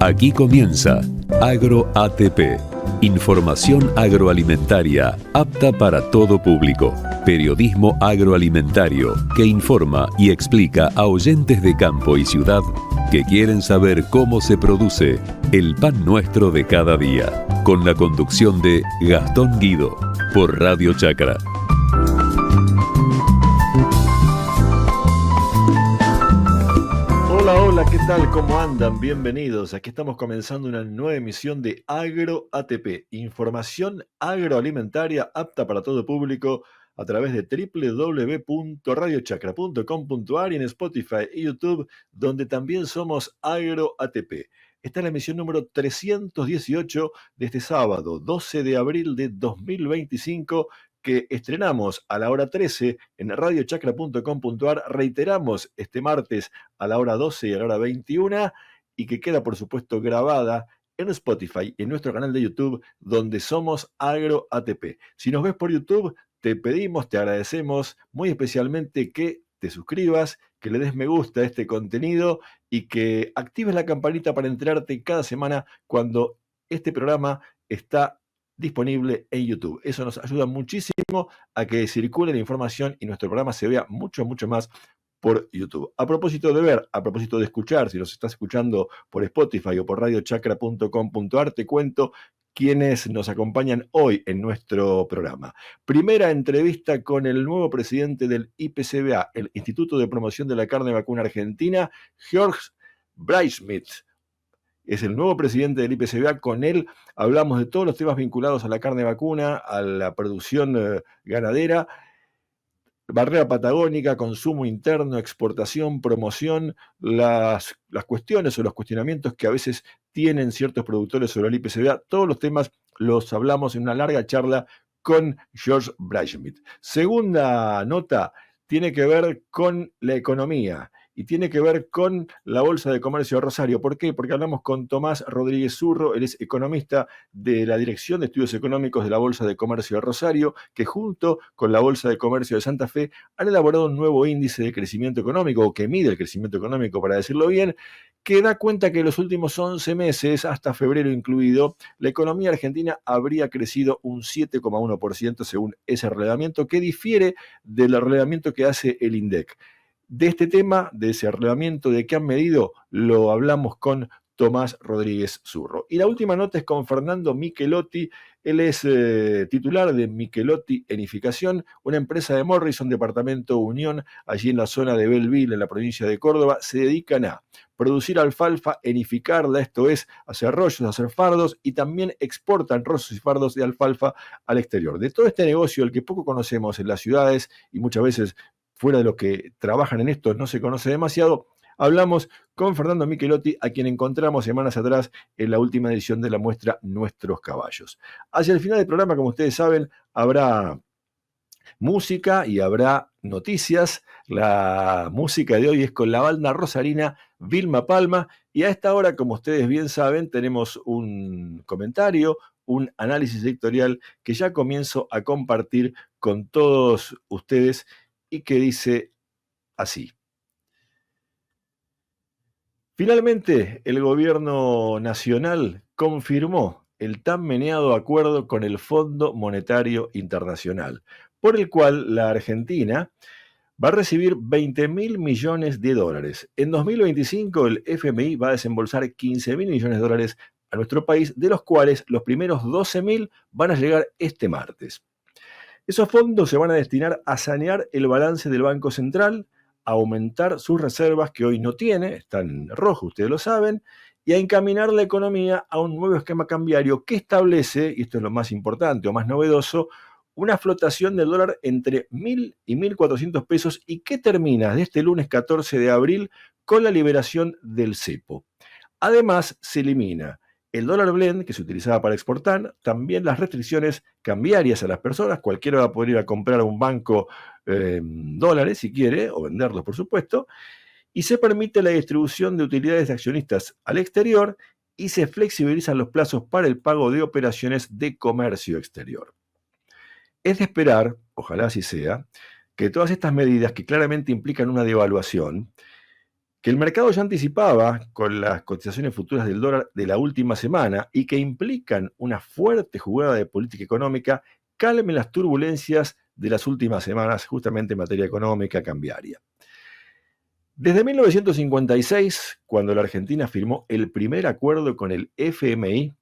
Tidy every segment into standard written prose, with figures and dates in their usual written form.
Aquí comienza AgroATP, información agroalimentaria apta para todo público. Periodismo agroalimentario que informa y explica a oyentes de campo y ciudad que quieren saber cómo se produce el pan nuestro de cada día. Con la conducción de Gastón Guido, por Radio Chacra. Hola, ¿qué tal? ¿Cómo andan? Bienvenidos. Aquí estamos comenzando una nueva emisión de AgroATP, información agroalimentaria apta para todo público a través de www.radiochacra.com.ar y en Spotify y YouTube, donde también somos AgroATP. Esta es la emisión número 318 de este sábado, 12 de abril de 2025, que estrenamos a la hora 13 en radiochacra.com.ar, reiteramos este martes a la hora 12 y a la hora 21, y que queda, por supuesto, grabada en Spotify y en nuestro canal de YouTube, donde somos AgroATP. Si nos ves por YouTube, te pedimos, te agradecemos muy especialmente que te suscribas, que le des me gusta a este contenido y que actives la campanita para enterarte cada semana cuando este programa está disponible en YouTube. Eso nos ayuda muchísimo a que circule la información y nuestro programa se vea mucho más por YouTube. A propósito de ver, a propósito de escuchar, si nos estás escuchando por Spotify o por radiochacra.com.ar, te cuento quienes nos acompañan hoy en nuestro programa. Primera entrevista con el nuevo presidente del IPCBA, el Instituto de Promoción de la Carne Vacuna Argentina, George Bleichschmidt. Es el nuevo presidente del IPCBA. Con él hablamos de todos los temas vinculados a la carne vacuna, a la producción ganadera, barrera patagónica, consumo interno, exportación, promoción, las cuestiones o los cuestionamientos que a veces tienen ciertos productores sobre el IPCBA. Todos los temas los hablamos en una larga charla con George Bleichschmidt. Segunda nota tiene que ver con la economía y tiene que ver con la Bolsa de Comercio de Rosario. ¿Por qué? Porque hablamos con Tomás Rodríguez Zurro, él es economista de la Dirección de Estudios Económicos de la Bolsa de Comercio de Rosario, que junto con la Bolsa de Comercio de Santa Fe han elaborado un nuevo índice de crecimiento económico, o que mide el crecimiento económico, para decirlo bien, que da cuenta que en los últimos 11 meses, hasta febrero incluido, la economía argentina habría crecido un 7,1% según ese relevamiento, que difiere del relevamiento que hace el INDEC. De este tema, de ese relevamiento, de qué han medido, lo hablamos con Tomás Rodríguez Zurro. Y la última nota es con Fernando Michelotti. Él es titular de Michelotti Enificación, una empresa de Morrison, departamento Unión, allí en la zona de Belleville, en la provincia de Córdoba. Se dedican a producir alfalfa, enificarla, esto es, hacer rollos, hacer fardos, y también exportan rollos y fardos de alfalfa al exterior. De todo este negocio, el que poco conocemos en las ciudades y muchas veces fuera de los que trabajan en esto no se conoce demasiado, hablamos con Fernando Michelotti, a quien encontramos semanas atrás en la última edición de la muestra Nuestros Caballos. Hacia el final del programa, como ustedes saben, habrá música y habrá noticias. La música de hoy es con la banda rosarina Vilma Palma, y a esta hora, como ustedes bien saben, tenemos un comentario, un análisis editorial que ya comienzo a compartir con todos ustedes y que dice así. Finalmente, el gobierno nacional confirmó el tan meneado acuerdo con el Fondo Monetario Internacional, por el cual la Argentina va a recibir 20.000 millones de dólares. En 2025 el FMI va a desembolsar 15.000 millones de dólares a nuestro país, de los cuales los primeros 12.000 van a llegar este martes. Esos fondos se van a destinar a sanear el balance del Banco Central, a aumentar sus reservas, que hoy no tiene, están en rojo, ustedes lo saben, y a encaminar la economía a un nuevo esquema cambiario que establece, y esto es lo más importante o más novedoso, una flotación del dólar entre 1.000 y 1.400 pesos, y que termina de este lunes 14 de abril con la liberación del cepo. Además, se elimina el dólar blend, que se utilizaba para exportar, también las restricciones cambiarias a las personas. Cualquiera va a poder ir a comprar a un banco dólares si quiere, o venderlos por supuesto, y se permite la distribución de utilidades de accionistas al exterior, y se flexibilizan los plazos para el pago de operaciones de comercio exterior. Es de esperar, ojalá así sea, que todas estas medidas, que claramente implican una devaluación, que el mercado ya anticipaba con las cotizaciones futuras del dólar de la última semana y que implican una fuerte jugada de política económica, calmen las turbulencias de las últimas semanas justamente en materia económica cambiaria. Desde 1956, cuando la Argentina firmó el primer acuerdo con el FMI,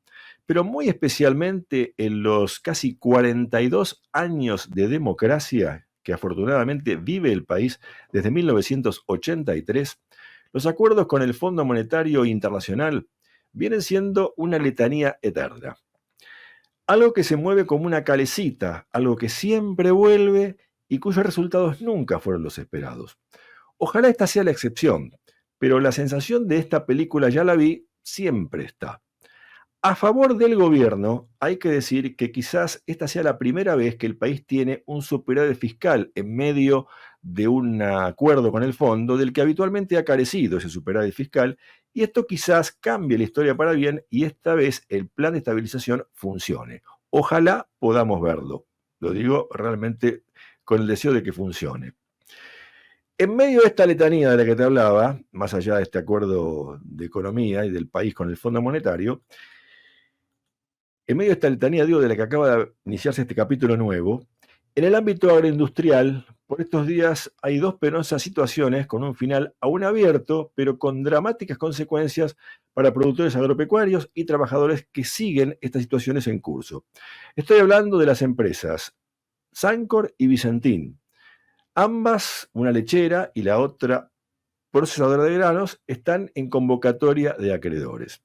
pero muy especialmente en los casi 42 años de democracia que afortunadamente vive el país desde 1983, los acuerdos con el Fondo Monetario Internacional vienen siendo una letanía eterna. Algo que se mueve como una calecita, algo que siempre vuelve y cuyos resultados nunca fueron los esperados. Ojalá esta sea la excepción, pero la sensación de esta película ya la vi siempre está. A favor del gobierno, hay que decir que quizás esta sea la primera vez que el país tiene un superávit fiscal en medio de un acuerdo con el fondo del que habitualmente ha carecido ese superávit fiscal, y esto quizás cambie la historia para bien y esta vez el plan de estabilización funcione. Ojalá podamos verlo. Lo digo realmente con el deseo de que funcione. En medio de esta letanía de la que te hablaba, más allá de este acuerdo de economía y del país con el Fondo Monetario, en medio de esta letanía, digo, de la que acaba de iniciarse este capítulo nuevo, en el ámbito agroindustrial, por estos días hay dos penosas situaciones con un final aún abierto, pero con dramáticas consecuencias para productores agropecuarios y trabajadores que siguen estas situaciones en curso. Estoy hablando de las empresas Sancor y Vicentín. Ambas, una lechera y la otra procesadora de granos, están en convocatoria de acreedores.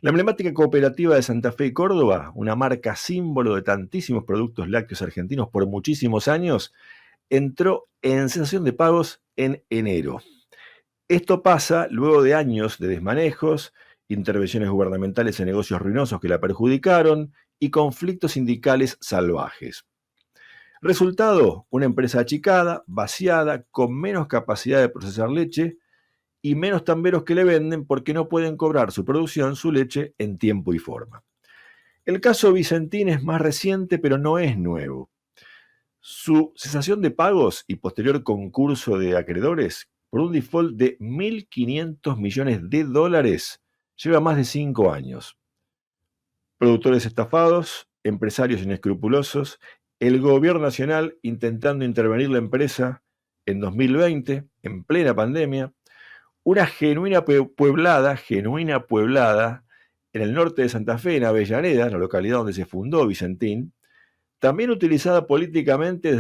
La emblemática cooperativa de Santa Fe y Córdoba, una marca símbolo de tantísimos productos lácteos argentinos por muchísimos años, entró en cesación de pagos en enero. Esto pasa luego de años de desmanejos, intervenciones gubernamentales en negocios ruinosos que la perjudicaron y conflictos sindicales salvajes. Resultado, una empresa achicada, vaciada, con menos capacidad de procesar leche y menos tamberos que le venden porque no pueden cobrar su producción, su leche, en tiempo y forma. El caso Vicentín es más reciente, pero no es nuevo. Su cesación de pagos y posterior concurso de acreedores por un default de 1.500 millones de dólares lleva más de 5 años. Productores estafados, empresarios inescrupulosos, el gobierno nacional intentando intervenir la empresa en 2020, en plena pandemia, una genuina pueblada, en el norte de Santa Fe, en Avellaneda, la localidad donde se fundó Vicentín, también utilizada políticamente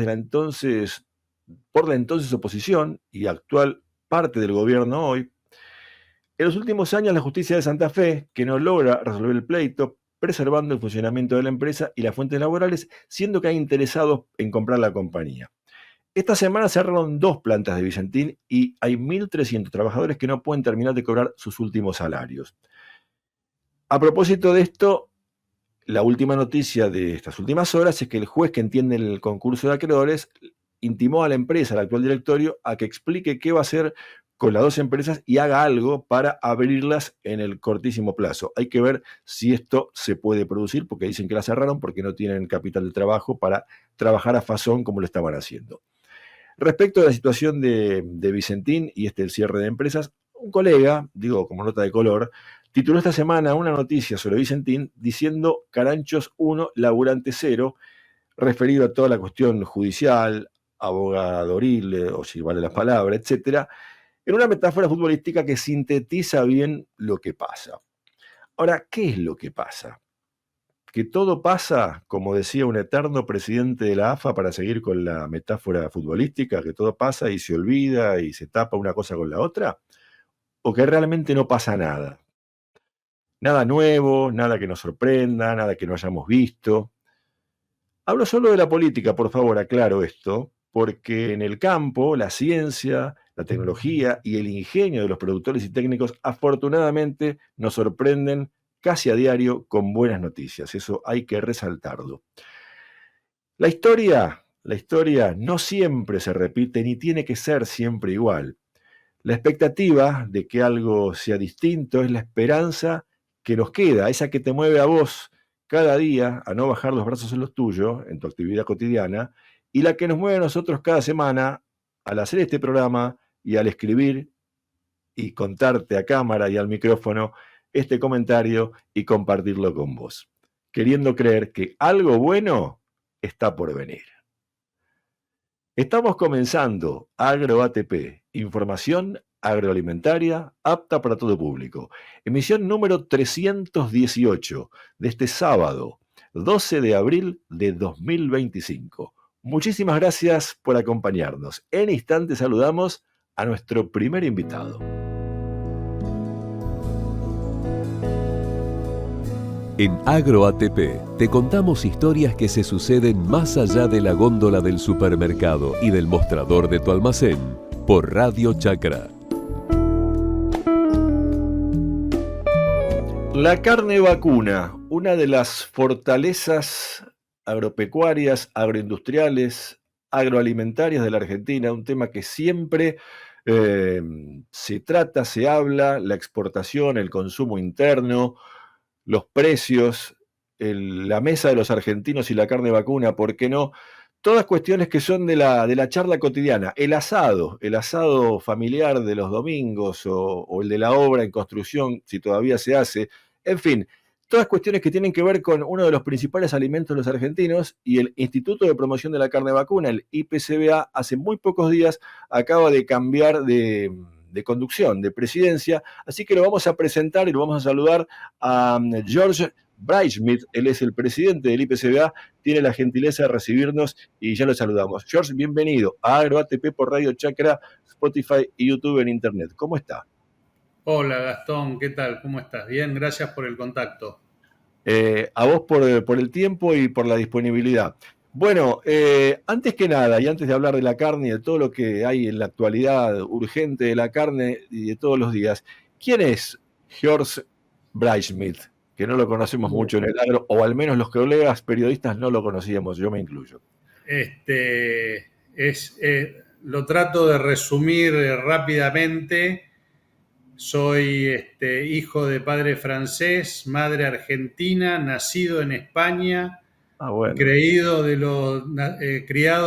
por la entonces oposición y actual parte del gobierno hoy. En los últimos años, la justicia de Santa Fe, que no logra resolver el pleito, preservando el funcionamiento de la empresa y las fuentes laborales, siendo que hay interesados en comprar la compañía. Esta semana cerraron 2 plantas de Vicentín y hay 1.300 trabajadores que no pueden terminar de cobrar sus últimos salarios. A propósito de esto, la última noticia de estas últimas horas es que el juez que entiende el concurso de acreedores intimó a la empresa, al actual directorio, a que explique qué va a hacer con las 2 empresas y haga algo para abrirlas en el cortísimo plazo. Hay que ver si esto se puede producir, porque dicen que la cerraron porque no tienen capital de trabajo para trabajar a fazón como lo estaban haciendo. Respecto a la situación de Vicentín y el cierre de empresas, un colega, digo como nota de color, tituló esta semana una noticia sobre Vicentín diciendo Caranchos 1, laburante 0, referido a toda la cuestión judicial, abogadoril, o si vale la palabra, etcétera, en una metáfora futbolística que sintetiza bien lo que pasa. Ahora, ¿qué es lo que pasa? Que todo pasa, como decía un eterno presidente de la AFA, para seguir con la metáfora futbolística, que todo pasa y se olvida y se tapa una cosa con la otra, o que realmente no pasa nada. Nada nuevo, nada que nos sorprenda, nada que no hayamos visto. Hablo solo de la política, por favor, aclaro esto, porque en el campo, la ciencia, la tecnología y el ingenio de los productores y técnicos afortunadamente nos sorprenden casi a diario con buenas noticias. Eso hay que resaltarlo. La historia no siempre se repite ni tiene que ser siempre igual. La expectativa de que algo sea distinto es la esperanza que nos queda, esa que te mueve a vos cada día a no bajar los brazos en los tuyos, en tu actividad cotidiana, y la que nos mueve a nosotros cada semana al hacer este programa y al escribir y contarte a cámara y al micrófono este comentario y compartirlo con vos, queriendo creer que algo bueno está por venir. Estamos comenzando AgroATP, información agroalimentaria apta para todo público. Emisión número 318 de este sábado, 12 de abril de 2025. Muchísimas gracias por acompañarnos. En instantes saludamos a nuestro primer invitado. En AgroATP te contamos historias que se suceden más allá de la góndola del supermercado y del mostrador de tu almacén, por Radio Chacra. La carne vacuna, una de las fortalezas agropecuarias, agroindustriales, agroalimentarias de la Argentina, un tema que siempre se trata, se habla, la exportación, el consumo interno, los precios, la mesa de los argentinos y la carne vacuna, ¿por qué no? Todas cuestiones que son de la charla cotidiana. El asado familiar de los domingos o el de la obra en construcción, si todavía se hace. En fin, todas cuestiones que tienen que ver con uno de los principales alimentos de los argentinos, y el Instituto de Promoción de la Carne Vacuna, el IPCBA, hace muy pocos días acaba de cambiar de conducción, de presidencia, así que lo vamos a presentar y lo vamos a saludar a George Breitschmidt. Él es el presidente del IPCBA, tiene la gentileza de recibirnos y ya lo saludamos. George, bienvenido a AgroATP por Radio Chacra, Spotify y YouTube en Internet. ¿Cómo está? Hola Gastón, ¿qué tal? ¿Cómo estás? Bien, gracias por el contacto. A vos por el tiempo y por la disponibilidad. Bueno, antes que nada, y antes de hablar de la carne y de todo lo que hay en la actualidad urgente de la carne y de todos los días, ¿quién es George Breitschmidt? Que no lo conocemos mucho en el agro, o al menos los colegas periodistas no lo conocíamos, yo me incluyo. Lo trato de resumir rápidamente. Soy hijo de padre francés, madre argentina, nacido en España, bueno. criado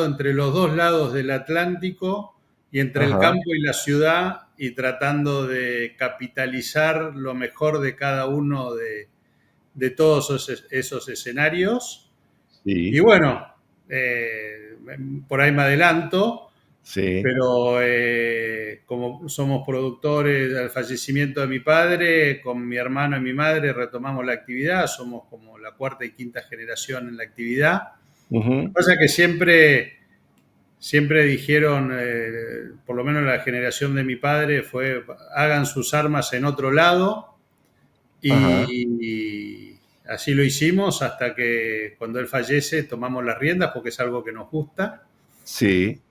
entre los dos lados del Atlántico y entre el campo y la ciudad, y tratando de capitalizar lo mejor de cada uno de todos esos escenarios. Sí. Y bueno, por ahí me adelanto. Sí. Pero como somos productores del fallecimiento de mi padre, con mi hermano y mi madre retomamos la actividad, somos como la cuarta y quinta generación en la actividad. Lo que pasa es que siempre dijeron, por lo menos la generación de mi padre, fue hagan sus armas en otro lado, y así lo hicimos hasta que cuando él fallece tomamos las riendas porque es algo que nos gusta. Sí.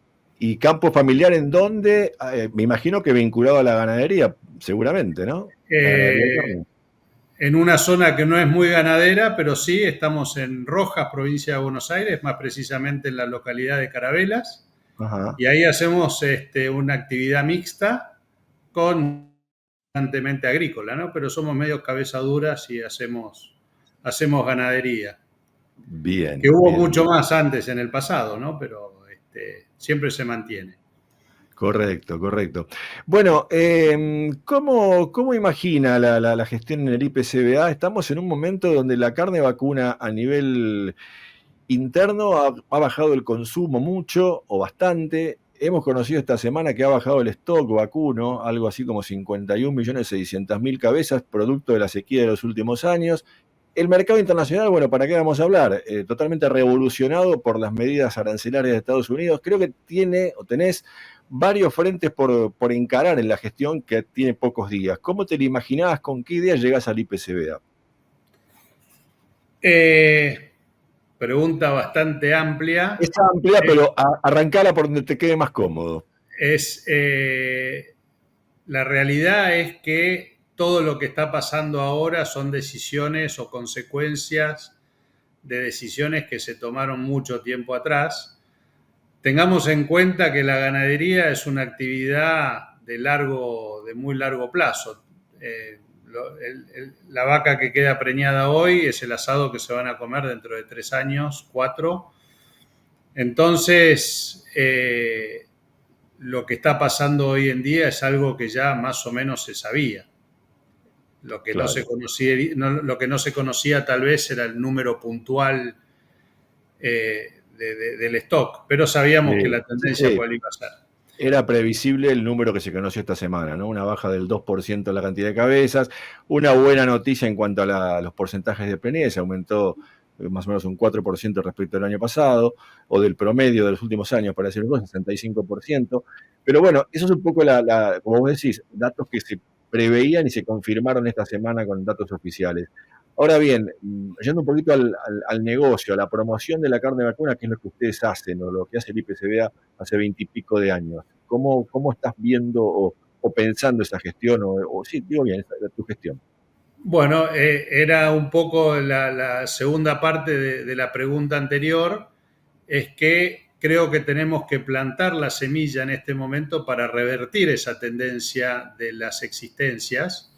¿Y campo familiar en dónde? Me imagino que vinculado a la ganadería, seguramente, ¿no? En una zona que no es muy ganadera, pero sí, estamos en Rojas, provincia de Buenos Aires, más precisamente en la localidad de Carabelas. Y ahí hacemos una actividad mixta constantemente agrícola, ¿no? Pero somos medios cabezaduras y hacemos ganadería. Bien. Que hubo mucho más antes en el pasado, ¿no? Pero siempre se mantiene. Correcto. Bueno, ¿cómo imagina la gestión en el IPCBA? Estamos en un momento donde la carne vacuna a nivel interno ha bajado el consumo mucho o bastante. Hemos conocido esta semana que ha bajado el stock vacuno, algo así como 51.600.000 cabezas, producto de la sequía de los últimos años. El mercado internacional, bueno, ¿para qué vamos a hablar? Totalmente revolucionado por las medidas arancelarias de Estados Unidos. Creo que tenés varios frentes por encarar en la gestión que tiene pocos días. ¿Cómo te lo imaginabas? ¿Con qué ideas llegás al IPCBA? Pregunta bastante amplia. Es amplia, pero arrancala por donde te quede más cómodo. La realidad es que todo lo que está pasando ahora son decisiones o consecuencias de decisiones que se tomaron mucho tiempo atrás. Tengamos en cuenta que la ganadería es una actividad de muy largo plazo. La vaca que queda preñada hoy es el asado que se van a comer dentro de 3 años, 4. Entonces, lo que está pasando hoy en día es algo que ya más o menos se sabía. Lo que, Claro. lo que no se conocía tal vez era el número puntual del stock, pero sabíamos que la tendencia Sí. cuál iba a ser. Era previsible el número que se conoció esta semana, ¿no? Una baja del 2% en la cantidad de cabezas. Una buena noticia en cuanto a los porcentajes de PNE, se aumentó más o menos un 4% respecto al año pasado, o del promedio de los últimos años, para decirlo, 65%. Pero bueno, eso es un poco, como vos decís, datos que se preveían y se confirmaron esta semana con datos oficiales. Ahora bien, yendo un poquito al negocio, a la promoción de la carne vacuna, que es lo que ustedes hacen, o lo que hace el IPCBA hace 20 y pico de años. ¿Cómo estás viendo o pensando esa gestión? Sí, digo bien, tu gestión. Bueno, era un poco la segunda parte de la pregunta anterior, es que creo que tenemos que plantar la semilla en este momento para revertir esa tendencia de las existencias,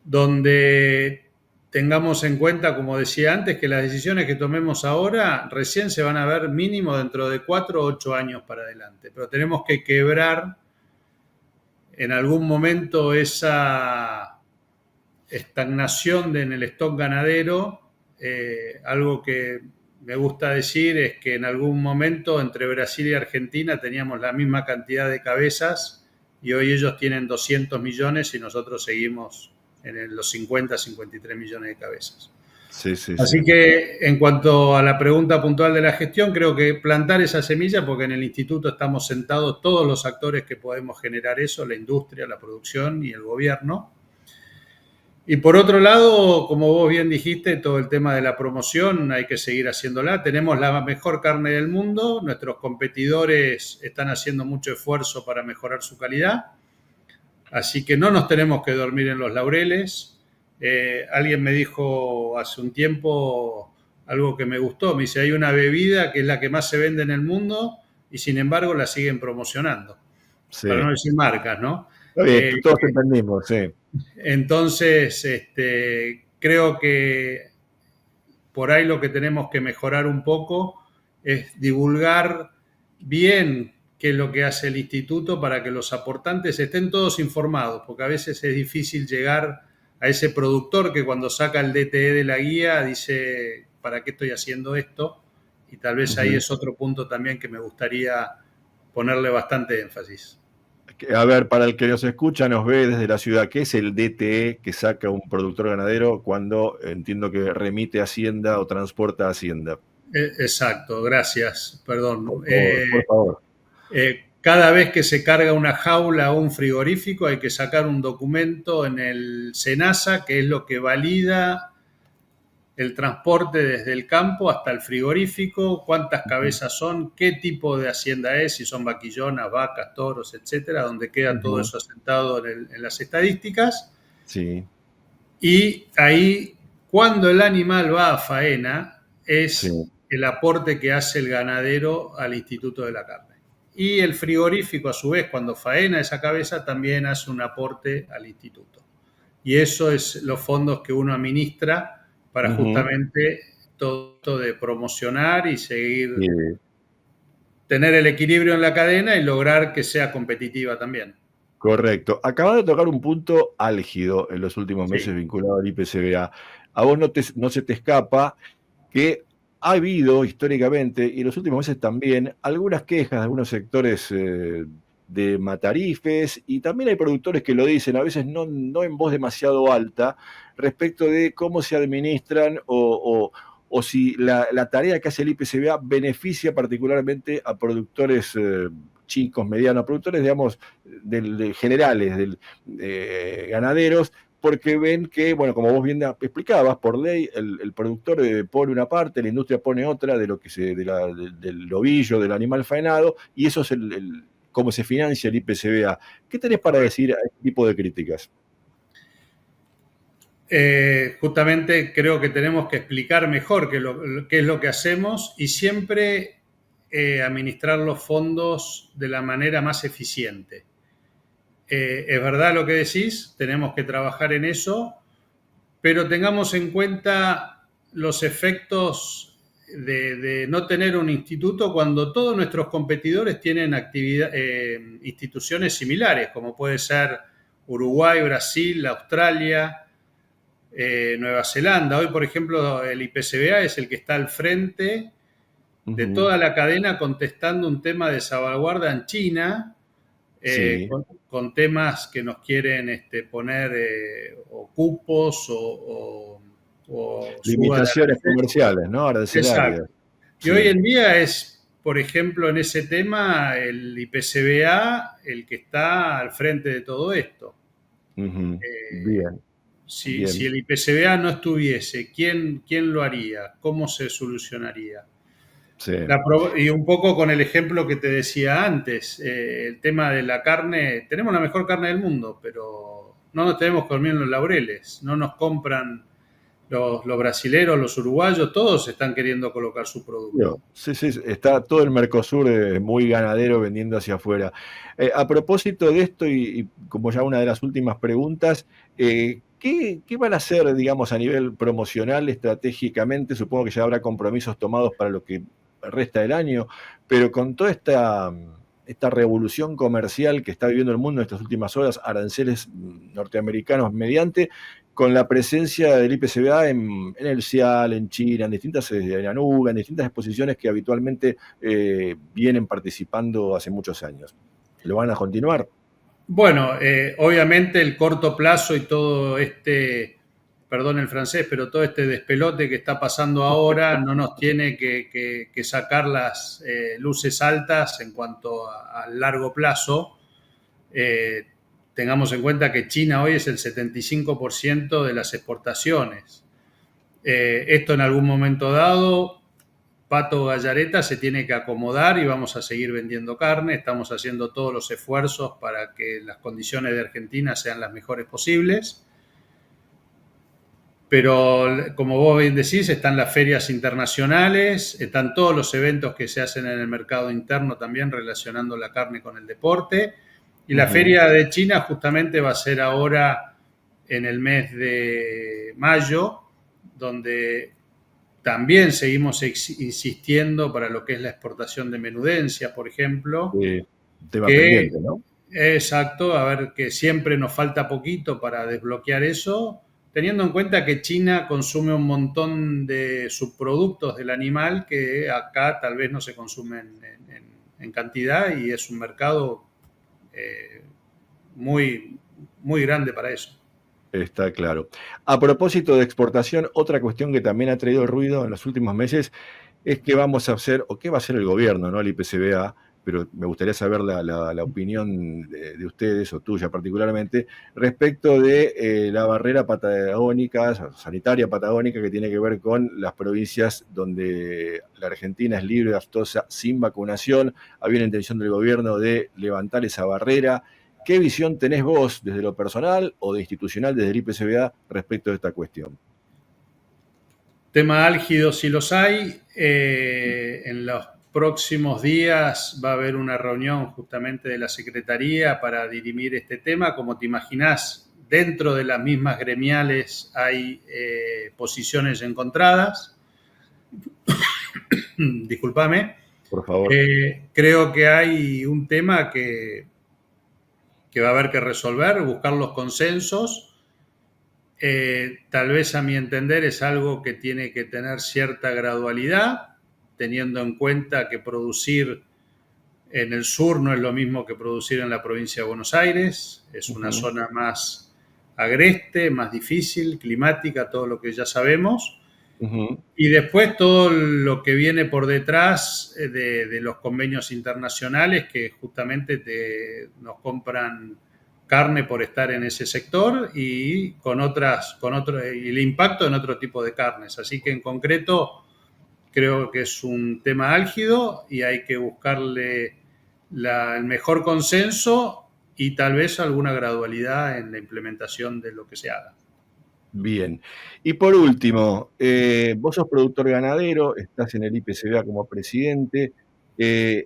donde tengamos en cuenta, como decía antes, que las decisiones que tomemos ahora recién se van a ver mínimo dentro de 4 o 8 años para adelante, pero tenemos que quebrar en algún momento esa estagnación en el stock ganadero. Algo que me gusta decir es que en algún momento entre Brasil y Argentina teníamos la misma cantidad de cabezas y hoy ellos tienen 200 millones y nosotros seguimos en los 50, 53 millones de cabezas. Sí. Así que en cuanto a la pregunta puntual de la gestión, creo que plantar esa semilla, porque en el instituto estamos sentados todos los actores que podemos generar eso, la industria, la producción y el gobierno. Y por otro lado, como vos bien dijiste, todo el tema de la promoción hay que seguir haciéndola. Tenemos la mejor carne del mundo, nuestros competidores están haciendo mucho esfuerzo para mejorar su calidad, así que no nos tenemos que dormir en los laureles. Alguien me dijo hace un tiempo algo que me gustó, me dice, hay una bebida que es la que más se vende en el mundo y sin embargo la siguen promocionando, Sí. para no decir marcas, ¿no? Está bien, todos entendimos, sí. Entonces, creo que por ahí lo que tenemos que mejorar un poco es divulgar bien qué es lo que hace el instituto para que los aportantes estén todos informados, porque a veces es difícil llegar a ese productor que cuando saca el DTE de la guía dice, ¿para qué estoy haciendo esto? Y tal vez ahí es otro punto también que me gustaría ponerle bastante énfasis. A ver, para el que nos escucha, nos ve desde la ciudad, ¿qué es el DTE que saca un productor ganadero cuando entiendo que remite a Hacienda o transporta a Hacienda? Exacto, gracias, perdón. Por favor. Cada vez que se carga una jaula o un frigorífico hay que sacar un documento en el SENASA, que es lo que valida el transporte desde el campo hasta el frigorífico, cuántas cabezas son, qué tipo de hacienda es, si son vaquillonas, vacas, toros, etcétera, donde queda todo eso asentado en las estadísticas. Sí. Y ahí, cuando el animal va a faena, es el aporte que hace el ganadero al Instituto de la Carne. Y el frigorífico, a su vez, cuando faena esa cabeza, también hace un aporte al instituto. Y eso es los fondos que uno administra para justamente todo esto de promocionar y seguir, tener el equilibrio en la cadena y lograr que sea competitiva también. Correcto. Acabas de tocar un punto álgido en los últimos meses vinculado al IPCBA. A vos no se te escapa que ha habido históricamente, y en los últimos meses también, algunas quejas de algunos sectores de matarifes, y también hay productores que lo dicen, a veces no en voz demasiado alta, respecto de cómo se administran o si la tarea que hace el IPCBA beneficia particularmente a productores chicos, medianos, productores, digamos, generales, ganaderos, porque ven que, bueno, como vos bien explicabas, por ley, el productor pone una parte, la industria pone otra de lo que del ovillo, del animal faenado, y eso es cómo se financia el IPCBA. ¿Qué tenés para decir a este tipo de críticas? Justamente creo que tenemos que explicar mejor qué es lo que hacemos y siempre administrar los fondos de la manera más eficiente. Es verdad lo que decís, tenemos que trabajar en eso, pero tengamos en cuenta los efectos de no tener un instituto cuando todos nuestros competidores tienen instituciones similares, como puede ser Uruguay, Brasil, Australia, Nueva Zelanda. Hoy, por ejemplo, el IPCBA es el que está al frente de toda la cadena contestando un tema de salvaguarda en China, Sí. con temas que nos quieren poner o cupos o suba de Limitaciones aranceles. comerciales, ¿no? Arancelarias. Exacto. Y hoy Sí. en día es, por ejemplo, en ese tema, el IPCBA el que está al frente de todo esto. Ujú. Eh, Bien, si bien. el IPCBA no estuviese, ¿quién lo haría? ¿Cómo se solucionaría? Sí. Y un poco con el ejemplo que te decía antes, el tema de la carne, tenemos la mejor carne del mundo, pero no nos tenemos que dormir en los laureles, no nos compran los brasileros, los uruguayos, todos están queriendo colocar su producto. Sí, sí, está todo el Mercosur muy ganadero vendiendo hacia afuera. A propósito de esto, y como ya una de las últimas preguntas, ¿qué van a hacer, digamos, a nivel promocional, estratégicamente? Supongo que ya habrá compromisos tomados para lo que resta del año, pero con toda esta revolución comercial que está viviendo el mundo en estas últimas horas, aranceles norteamericanos mediante, con la presencia del IPCBA en el CIAL, en China, en ANUGA, en distintas exposiciones que habitualmente vienen participando hace muchos años. ¿Lo van a continuar? Bueno, obviamente el corto plazo y todo perdón el francés, pero todo este despelote que está pasando ahora no nos tiene que sacar las luces altas en cuanto al largo plazo. Eh, Tengamos en cuenta que China hoy es el 75% de las exportaciones. Esto en algún momento dado, Pato Gallareta se tiene que acomodar y vamos a seguir vendiendo carne. Estamos haciendo todos los esfuerzos para que las condiciones de Argentina sean las mejores posibles. Pero como vos bien decís, están las ferias internacionales, están todos los eventos que se hacen en el mercado interno también relacionando la carne con el deporte. Y la Ujú. feria de China justamente va a ser ahora en el mes de mayo, donde también seguimos insistiendo para lo que es la exportación de menudencias, por ejemplo, Tema que pendiente, ¿no? exacto, a ver que siempre nos falta poquito para desbloquear eso, teniendo en cuenta que China consume un montón de subproductos del animal que acá tal vez no se consumen en cantidad y es un mercado eh, muy, muy grande para eso. Está claro. A propósito de exportación, otra cuestión que también ha traído ruido en los últimos meses es qué vamos a hacer, o qué va a hacer el gobierno, ¿no? El IPCBA, pero me gustaría saber la opinión de ustedes, o tuya particularmente, respecto de la barrera patagónica, sanitaria patagónica, que tiene que ver con las provincias donde la Argentina es libre de aftosa sin vacunación. Había una intención del gobierno de levantar esa barrera. ¿Qué visión tenés vos desde lo personal o de institucional desde el IPCBA respecto de esta cuestión? Tema álgido si los hay. En los próximos días va a haber una reunión justamente de la Secretaría para dirimir este tema. Como te imaginás, dentro de las mismas gremiales hay posiciones encontradas. Discúlpame. Por favor. Creo que hay un tema que va a haber que resolver, buscar los consensos. Tal vez a mi entender es algo que tiene que tener cierta gradualidad, teniendo en cuenta que producir en el sur no es lo mismo que producir en la provincia de Buenos Aires, es una Ujú, zona más agreste, más difícil, climática, todo lo que ya sabemos. ujú. Y después todo lo que viene por detrás de los convenios internacionales que justamente nos compran carne por estar en ese sector y y el impacto en otro tipo de carnes. Así que en concreto creo que es un tema álgido y hay que buscarle el mejor consenso y tal vez alguna gradualidad en la implementación de lo que se haga. Bien. Y por último, vos sos productor ganadero, estás en el IPCBA como presidente.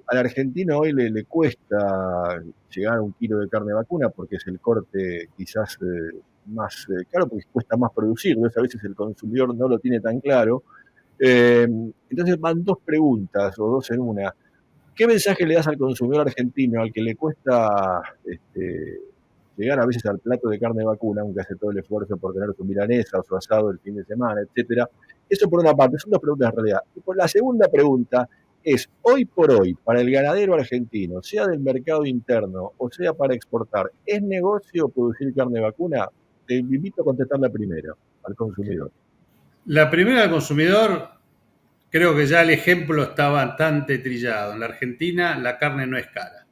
Al argentino hoy le cuesta llegar a un kilo de carne vacuna porque es el corte quizás más caro, porque cuesta más producirlo. A veces el consumidor no lo tiene tan claro. Entonces van dos preguntas, o dos en una. ¿Qué mensaje le das al consumidor argentino al que le cuesta llegar a veces al plato de carne vacuna, aunque hace todo el esfuerzo por tener su milanesa o su asado el fin de semana, etcétera? Eso por una parte, son dos preguntas en realidad. Y por la segunda pregunta es, hoy por hoy, para el ganadero argentino, sea del mercado interno o sea para exportar, ¿es negocio producir carne vacuna? Te invito a contestar la primera, al consumidor. La primera al consumidor, creo que ya el ejemplo está bastante trillado. En la Argentina la carne no es cara.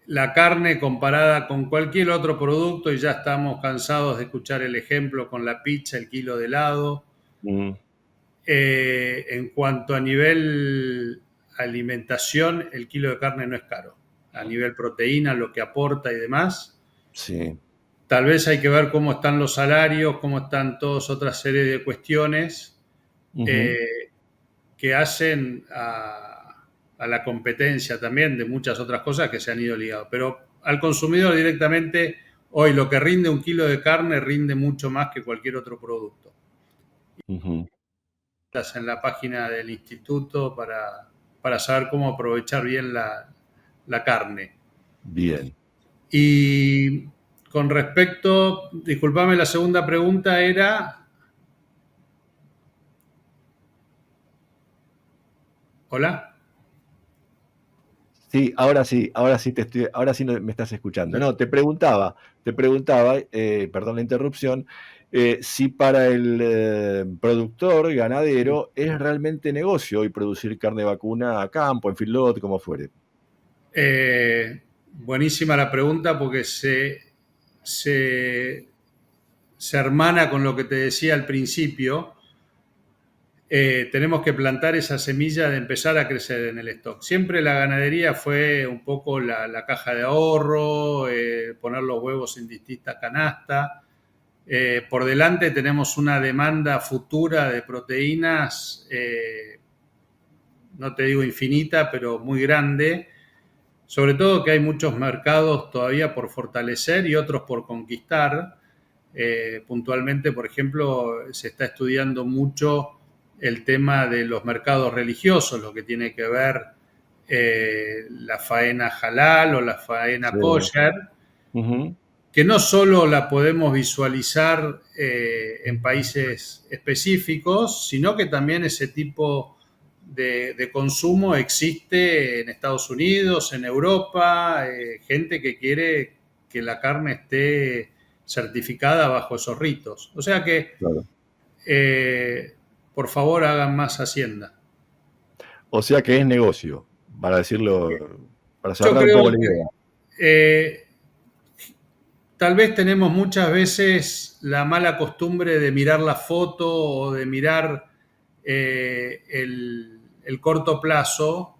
La carne comparada con cualquier otro producto, y ya estamos cansados de escuchar el ejemplo con la pizza, el kilo de helado. En cuanto a nivel alimentación, el kilo de carne no es caro. A nivel proteína, lo que aporta y demás. Sí. Tal vez hay que ver cómo están los salarios, cómo están todas otra serie de cuestiones que hacen a la competencia también de muchas otras cosas que se han ido ligados. Pero al consumidor directamente, hoy lo que rinde un kilo de carne rinde mucho más que cualquier otro producto. Estás en la página del instituto para saber cómo aprovechar bien la carne. Bien. Y con respecto, disculpame, la segunda pregunta era... ¿Hola? Sí, ahora sí me estás escuchando. No, te preguntaba, perdón la interrupción, si para el productor ganadero es realmente negocio hoy producir carne vacuna a campo, en feedlot, como fuere. Buenísima la pregunta porque se hermana con lo que te decía al principio. Tenemos que plantar esa semilla de empezar a crecer en el stock. Siempre la ganadería fue un poco la caja de ahorro, poner los huevos en distintas canastas. Por delante tenemos una demanda futura de proteínas, no te digo infinita, pero muy grande. Sobre todo que hay muchos mercados todavía por fortalecer y otros por conquistar. Puntualmente, por ejemplo, se está estudiando mucho el tema de los mercados religiosos, lo que tiene que ver la faena halal o la faena kosher, que no solo la podemos visualizar en países específicos, sino que también ese tipo de consumo existe en Estados Unidos, en Europa, gente que quiere que la carne esté certificada bajo esos ritos. O sea que, claro. Por favor, hagan más hacienda. O sea que es negocio, para decirlo, para cerrar un poco la idea. Tal vez tenemos muchas veces la mala costumbre de mirar la foto o de mirar el corto plazo.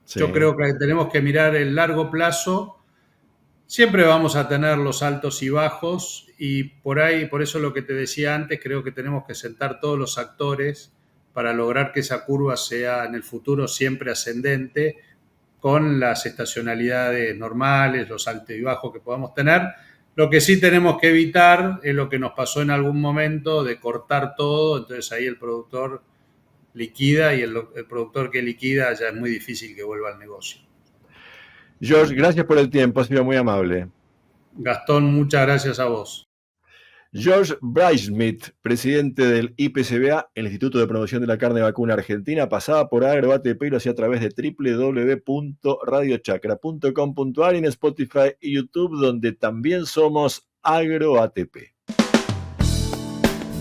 Sí. Yo creo que tenemos que mirar el largo plazo. Siempre vamos a tener los altos y bajos y por eso lo que te decía antes, creo que tenemos que sentar todos los actores para lograr que esa curva sea en el futuro siempre ascendente con las estacionalidades normales, los altos y bajos que podamos tener. Lo que sí tenemos que evitar es lo que nos pasó en algún momento de cortar todo, entonces ahí el productor liquida y el productor que liquida ya es muy difícil que vuelva al negocio. George, gracias por el tiempo, ha sido muy amable. Gastón, muchas gracias a vos. George Breismith, presidente del IPCBA, el Instituto de Promoción de la Carne Vacuna Argentina, pasaba por Agro ATP y lo hacía a través de www.radiochacra.com.ar y en Spotify y YouTube, donde también somos Agro ATP.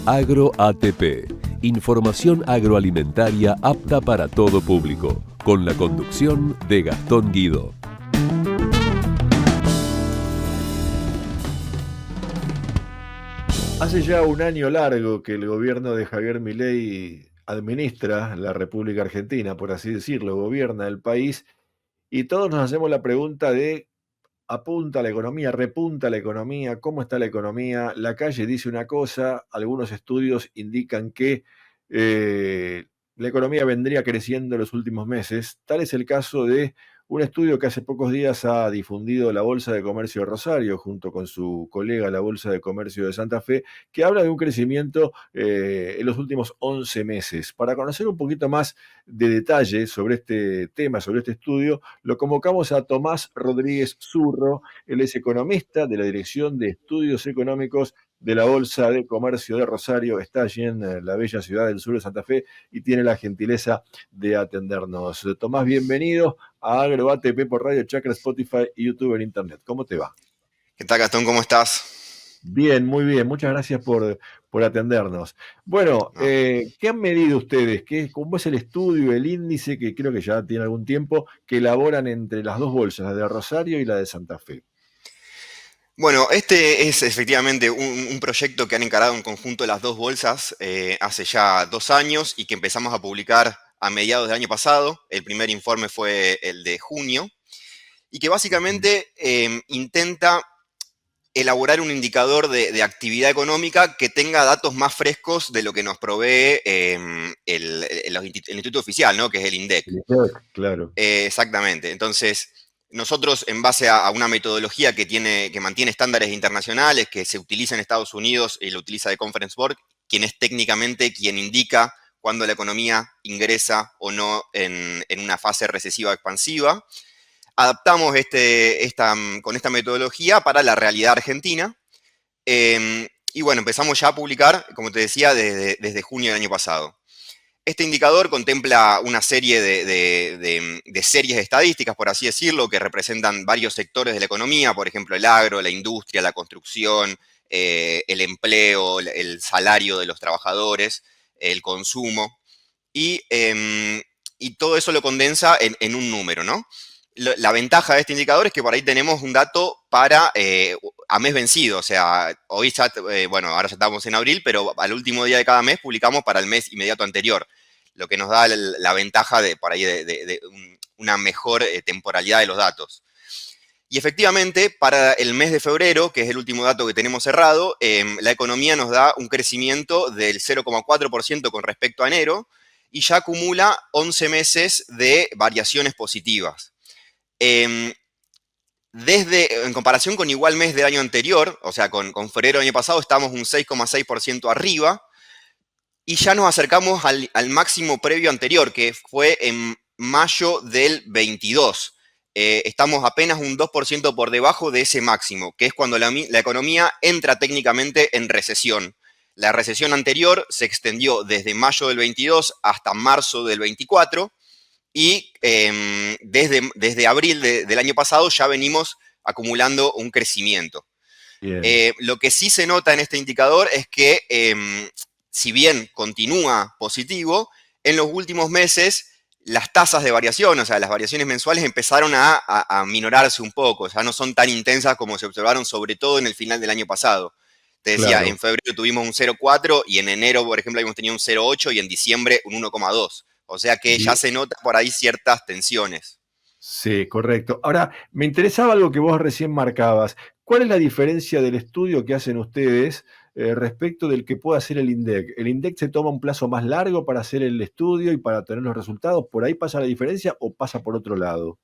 Agro ATP, información agroalimentaria apta para todo público, con la conducción de Gastón Guido. Hace ya un año largo que el gobierno de Javier Milei administra la República Argentina, por así decirlo, gobierna el país, y todos nos hacemos la pregunta de apunta la economía, repunta la economía, ¿cómo está la economía? La calle dice una cosa, algunos estudios indican que la economía vendría creciendo en los últimos meses. Tal es el caso de un estudio que hace pocos días ha difundido la Bolsa de Comercio de Rosario, junto con su colega la Bolsa de Comercio de Santa Fe, que habla de un crecimiento en los últimos 11 meses. Para conocer un poquito más de detalle sobre este tema, sobre este estudio, lo convocamos a Tomás Rodríguez Zurro. Él es economista de la Dirección de Estudios Económicos de la Bolsa de Comercio de Rosario, está allí en la bella ciudad del sur de Santa Fe y tiene la gentileza de atendernos. Tomás, bienvenido a Agro ATP por Radio Chacra, Spotify y YouTube en Internet. ¿Cómo te va? ¿Qué tal, Gastón? ¿Cómo estás? Bien, muy bien. Muchas gracias por atendernos. Bueno, No. ¿qué han medido ustedes? ¿Cómo es el estudio, el índice, que creo que ya tiene algún tiempo, que elaboran entre las dos bolsas, la de Rosario y la de Santa Fe? Bueno, este es efectivamente un proyecto que han encarado en conjunto las dos bolsas hace ya 2 años y que empezamos a publicar a mediados del año pasado. El primer informe fue el de junio y que básicamente intenta elaborar un indicador de actividad económica que tenga datos más frescos de lo que nos provee el instituto oficial, ¿no? Que es el INDEC. Claro. Exactamente. Entonces, nosotros, en base a una metodología que mantiene estándares internacionales, que se utiliza en Estados Unidos y lo utiliza The Conference Board, quien es técnicamente quien indica cuándo la economía ingresa o no en una fase recesiva o expansiva, adaptamos con esta metodología para la realidad argentina. Y bueno, empezamos ya a publicar, como te decía, desde junio del año pasado. Este indicador contempla una serie de series estadísticas, por así decirlo, que representan varios sectores de la economía, por ejemplo, el agro, la industria, la construcción, el empleo, el salario de los trabajadores, el consumo, y todo eso lo condensa en un número, ¿no? La ventaja de este indicador es que por ahí tenemos un dato para a mes vencido, o sea, hoy ya, bueno, ahora ya estamos en abril, pero al último día de cada mes publicamos para el mes inmediato anterior, lo que nos da la ventaja de por ahí de una mejor temporalidad de los datos. Y efectivamente, para el mes de febrero, que es el último dato que tenemos cerrado, la economía nos da un crecimiento del 0,4% con respecto a enero y ya acumula 11 meses de variaciones positivas. En comparación con igual mes del año anterior, o sea, con febrero del año pasado, estamos un 6,6% arriba y ya nos acercamos al máximo previo anterior, que fue en mayo del 22. Estamos apenas un 2% por debajo de ese máximo, que es cuando la economía entra técnicamente en recesión. La recesión anterior se extendió desde mayo del 22 hasta marzo del 24, y desde abril del año pasado ya venimos acumulando un crecimiento. Lo que sí se nota en este indicador es que si bien continúa positivo, en los últimos meses las tasas de variación, o sea, las variaciones mensuales empezaron a minorarse un poco, ya no son tan intensas como se observaron, sobre todo en el final del año pasado. Te decía, claro, en febrero tuvimos un 0,4 y en enero, por ejemplo, habíamos tenido un 0,8 y en diciembre un 1,2. O sea que ya se nota por ahí ciertas tensiones. Sí, correcto. Ahora, me interesaba algo que vos recién marcabas. ¿Cuál es la diferencia del estudio que hacen ustedes respecto del que puede hacer el INDEC? ¿El INDEC se toma un plazo más largo para hacer el estudio y para tener los resultados? ¿Por ahí pasa la diferencia o pasa por otro lado?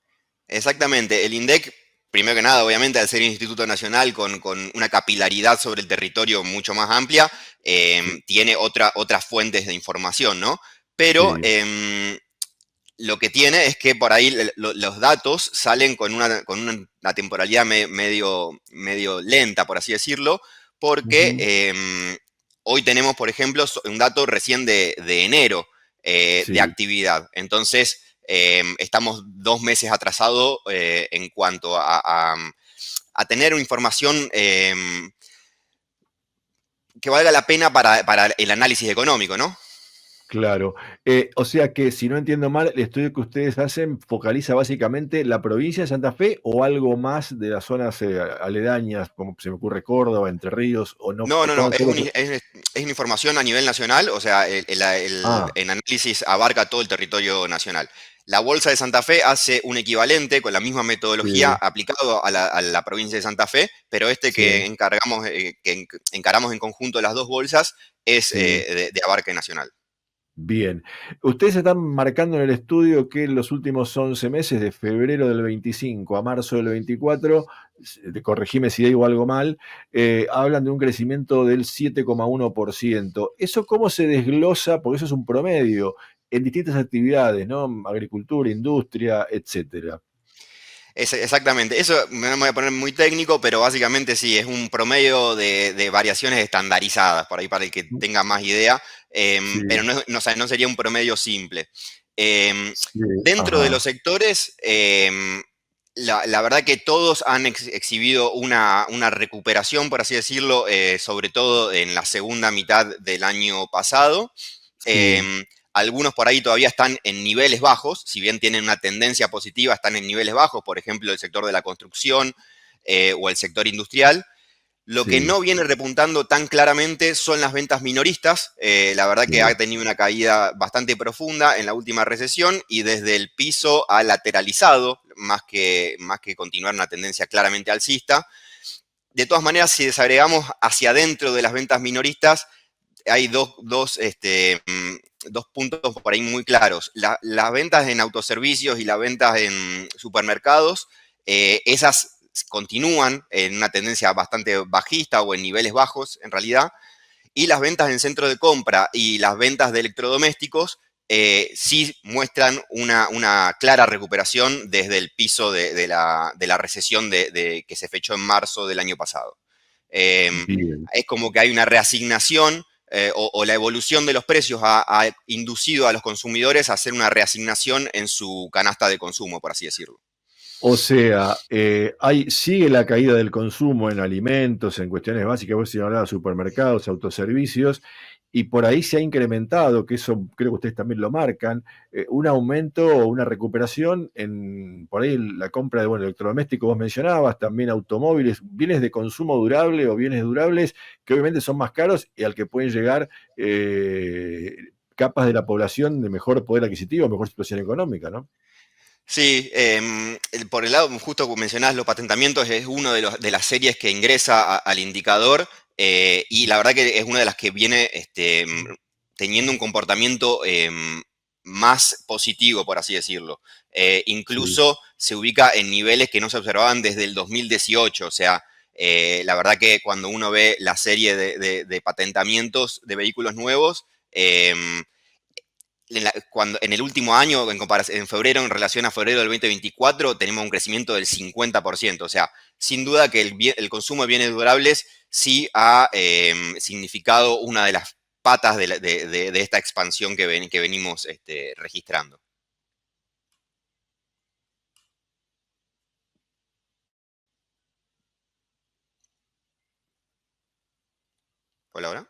Exactamente. El INDEC, primero que nada, obviamente, al ser un instituto nacional con una capilaridad sobre el territorio mucho más amplia, tiene otras fuentes de información, ¿no? Pero lo que tiene es que por ahí los datos salen con una temporalidad medio lenta, por así decirlo, porque hoy tenemos, por ejemplo, un dato recién de enero de actividad. Entonces, estamos 2 meses atrasados en cuanto a tener una información que valga la pena para el análisis económico, ¿no? Claro. O sea que, si no entiendo mal, el estudio que ustedes hacen focaliza básicamente la provincia de Santa Fe o algo más de las zonas aledañas, como se me ocurre Córdoba, Entre Ríos, o no. No, es una información a nivel nacional, o sea, el análisis abarca todo el territorio nacional. La Bolsa de Santa Fe hace un equivalente con la misma metodología aplicado a la provincia de Santa Fe, pero que encaramos en conjunto las dos bolsas es de abarque nacional. Bien. Ustedes están marcando en el estudio que en los últimos 11 meses, de febrero del 25 a marzo del 24, corregime si digo algo mal, hablan de un crecimiento del 7,1%. ¿Eso cómo se desglosa? Porque eso es un promedio en distintas actividades, ¿no? Agricultura, industria, etcétera. Exactamente, eso me voy a poner muy técnico, pero básicamente sí, es un promedio de variaciones estandarizadas, por ahí para el que tenga más idea, Sí, pero no, o sea, no sería un promedio simple. sí, Dentro de ajá, los sectores, la verdad que todos han exhibido una recuperación, por así decirlo, sobre todo en la segunda mitad del año pasado. sí, Algunos por ahí todavía están en niveles bajos, si bien tienen una tendencia positiva, están en niveles bajos, por ejemplo, el sector de la construcción o el sector industrial. Lo que sí, no viene repuntando tan claramente son las ventas minoristas. La verdad que ha sí, tenido una caída bastante profunda en la última recesión y desde el piso ha lateralizado, más que continuar una tendencia claramente alcista. De todas maneras, si desagregamos hacia adentro de las ventas minoristas, hay dos puntos por ahí muy claros. Las ventas en autoservicios y las ventas en supermercados, esas continúan en una tendencia bastante bajista o en niveles bajos en realidad, y las ventas en centro de compra y las ventas de electrodomésticos sí muestran una clara recuperación desde el piso de la recesión que se fechó en marzo del año pasado. bien. Es como que hay una reasignación o la evolución de los precios ha inducido a los consumidores a hacer una reasignación en su canasta de consumo, por así decirlo. O sea, sigue la caída del consumo en alimentos, en cuestiones básicas, vos si hablabas de supermercados, autoservicios, y por ahí se ha incrementado, que eso creo que ustedes también lo marcan, un aumento o una recuperación en por ahí la compra de, bueno, electrodomésticos, vos mencionabas, también automóviles, bienes de consumo durable o bienes durables, que obviamente son más caros y al que pueden llegar capas de la población de mejor poder adquisitivo, mejor situación económica, ¿no? Sí, por el lado, justo como mencionás, los patentamientos es uno de las series que ingresa al indicador y la verdad que es una de las que viene teniendo un comportamiento más positivo, por así decirlo. Sí, Incluso se ubica en niveles que no se observaban desde el 2018, o sea, la verdad que cuando uno ve la serie de patentamientos de vehículos nuevos, en el último año, en febrero, en relación a febrero del 2024, tenemos un crecimiento del 50%. O sea, sin duda que el consumo de bienes durables sí ha significado una de las patas de esta expansión que venimos registrando. Hola, hola.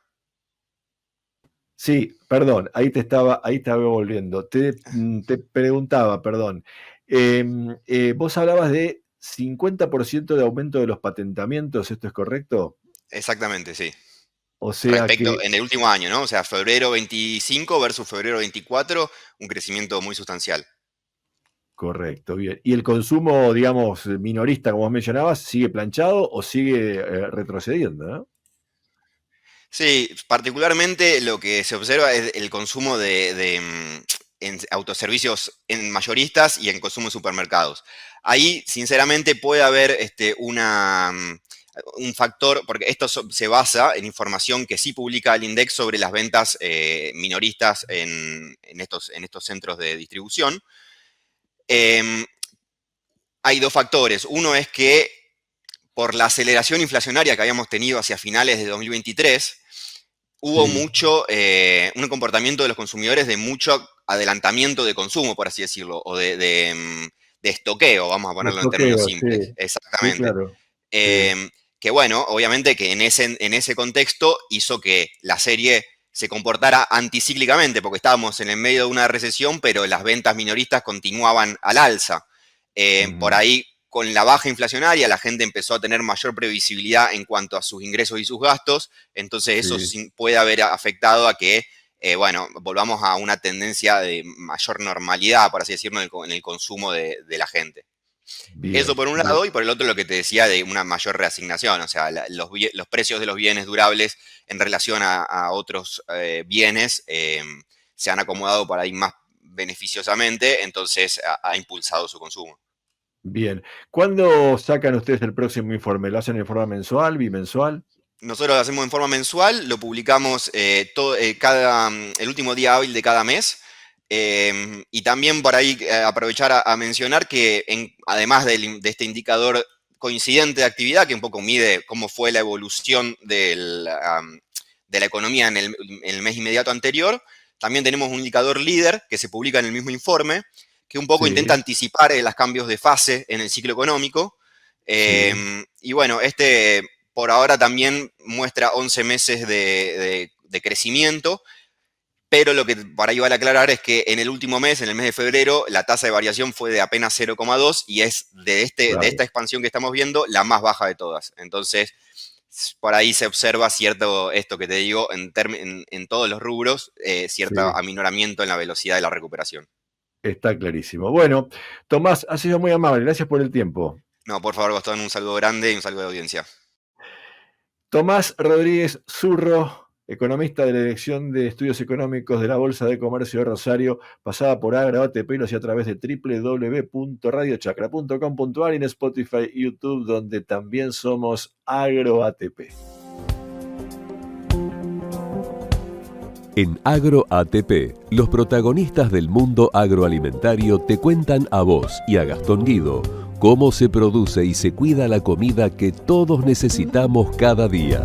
sí, perdón, ahí estaba volviendo. Te preguntaba, perdón. Vos hablabas de 50% de aumento de los patentamientos, ¿esto es correcto? Exactamente, sí. O sea Respecto que, en el último año, ¿no? O sea, febrero 25 versus febrero 24, un crecimiento muy sustancial. correcto, bien. ¿Y el consumo, digamos, minorista, como vos mencionabas, sigue planchado o sigue retrocediendo, ¿no? Sí, particularmente lo que se observa es el consumo en autoservicios en mayoristas y en consumo en supermercados. Ahí, sinceramente, puede haber un factor, porque esto se basa en información que sí publica el INDEX sobre las ventas minoristas en estos centros de distribución. Em, Hay dos factores. Uno es que por la aceleración inflacionaria que habíamos tenido hacia finales de 2023, hubo Sí, un comportamiento de los consumidores de mucho adelantamiento de consumo, por así decirlo, o de estoqueo, vamos a de ponerlo en términos estoqueo, simples. sí, sí, Exactamente. claro, sí, Em, que bueno, obviamente que en ese contexto hizo que la serie se comportara anticíclicamente, porque estábamos en el medio de una recesión, pero las ventas minoristas continuaban al alza. Por ujú, ahí, con la baja inflacionaria, la gente empezó a tener mayor previsibilidad en cuanto a sus ingresos y sus gastos, entonces eso sí, puede haber afectado a que, bueno, volvamos a una tendencia de mayor normalidad, por así decirlo, en el consumo de la gente. Eso bien, por un bien, lado, y por el otro lo que te decía de una mayor reasignación, o sea, los precios de los bienes durables en relación a otros bienes se han acomodado para ir más beneficiosamente, entonces ha impulsado su consumo. Bien. ¿Cuándo sacan ustedes el próximo informe? ¿Lo hacen en forma mensual, bimensual? Nosotros lo hacemos en forma mensual, lo publicamos el último día hábil de cada mes. Y también por ahí aprovechar a mencionar que además de este indicador coincidente de actividad, que un poco mide cómo fue la evolución de la economía en el mes inmediato anterior, también tenemos un indicador líder que se publica en el mismo informe, que un poco intenta anticipar los cambios de fase en el ciclo económico. Y bueno, por ahora también muestra 11 meses de crecimiento, pero lo que por ahí vale aclarar es que en el último mes, en el mes de febrero, la tasa de variación fue de apenas 0,2 y es de esta expansión que estamos viendo la más baja de todas. Entonces, por ahí se observa cierto, esto que te digo, en todos los rubros, cierto aminoramiento en la velocidad de la recuperación. Está clarísimo. Bueno, Tomás, has sido muy amable. Gracias por el tiempo. No, por favor, Gastón, un saludo grande y un saludo de audiencia. Tomás Rodríguez Zurro, economista de la Dirección de Estudios Económicos de la Bolsa de Comercio de Rosario, pasada por Agro ATP y lo hacía a través de www.radiochacra.com.ar y en Spotify y YouTube, donde también somos Agro ATP. En Agro ATP, los protagonistas del mundo agroalimentario te cuentan a vos y a Gastón Guido cómo se produce y se cuida la comida que todos necesitamos cada día.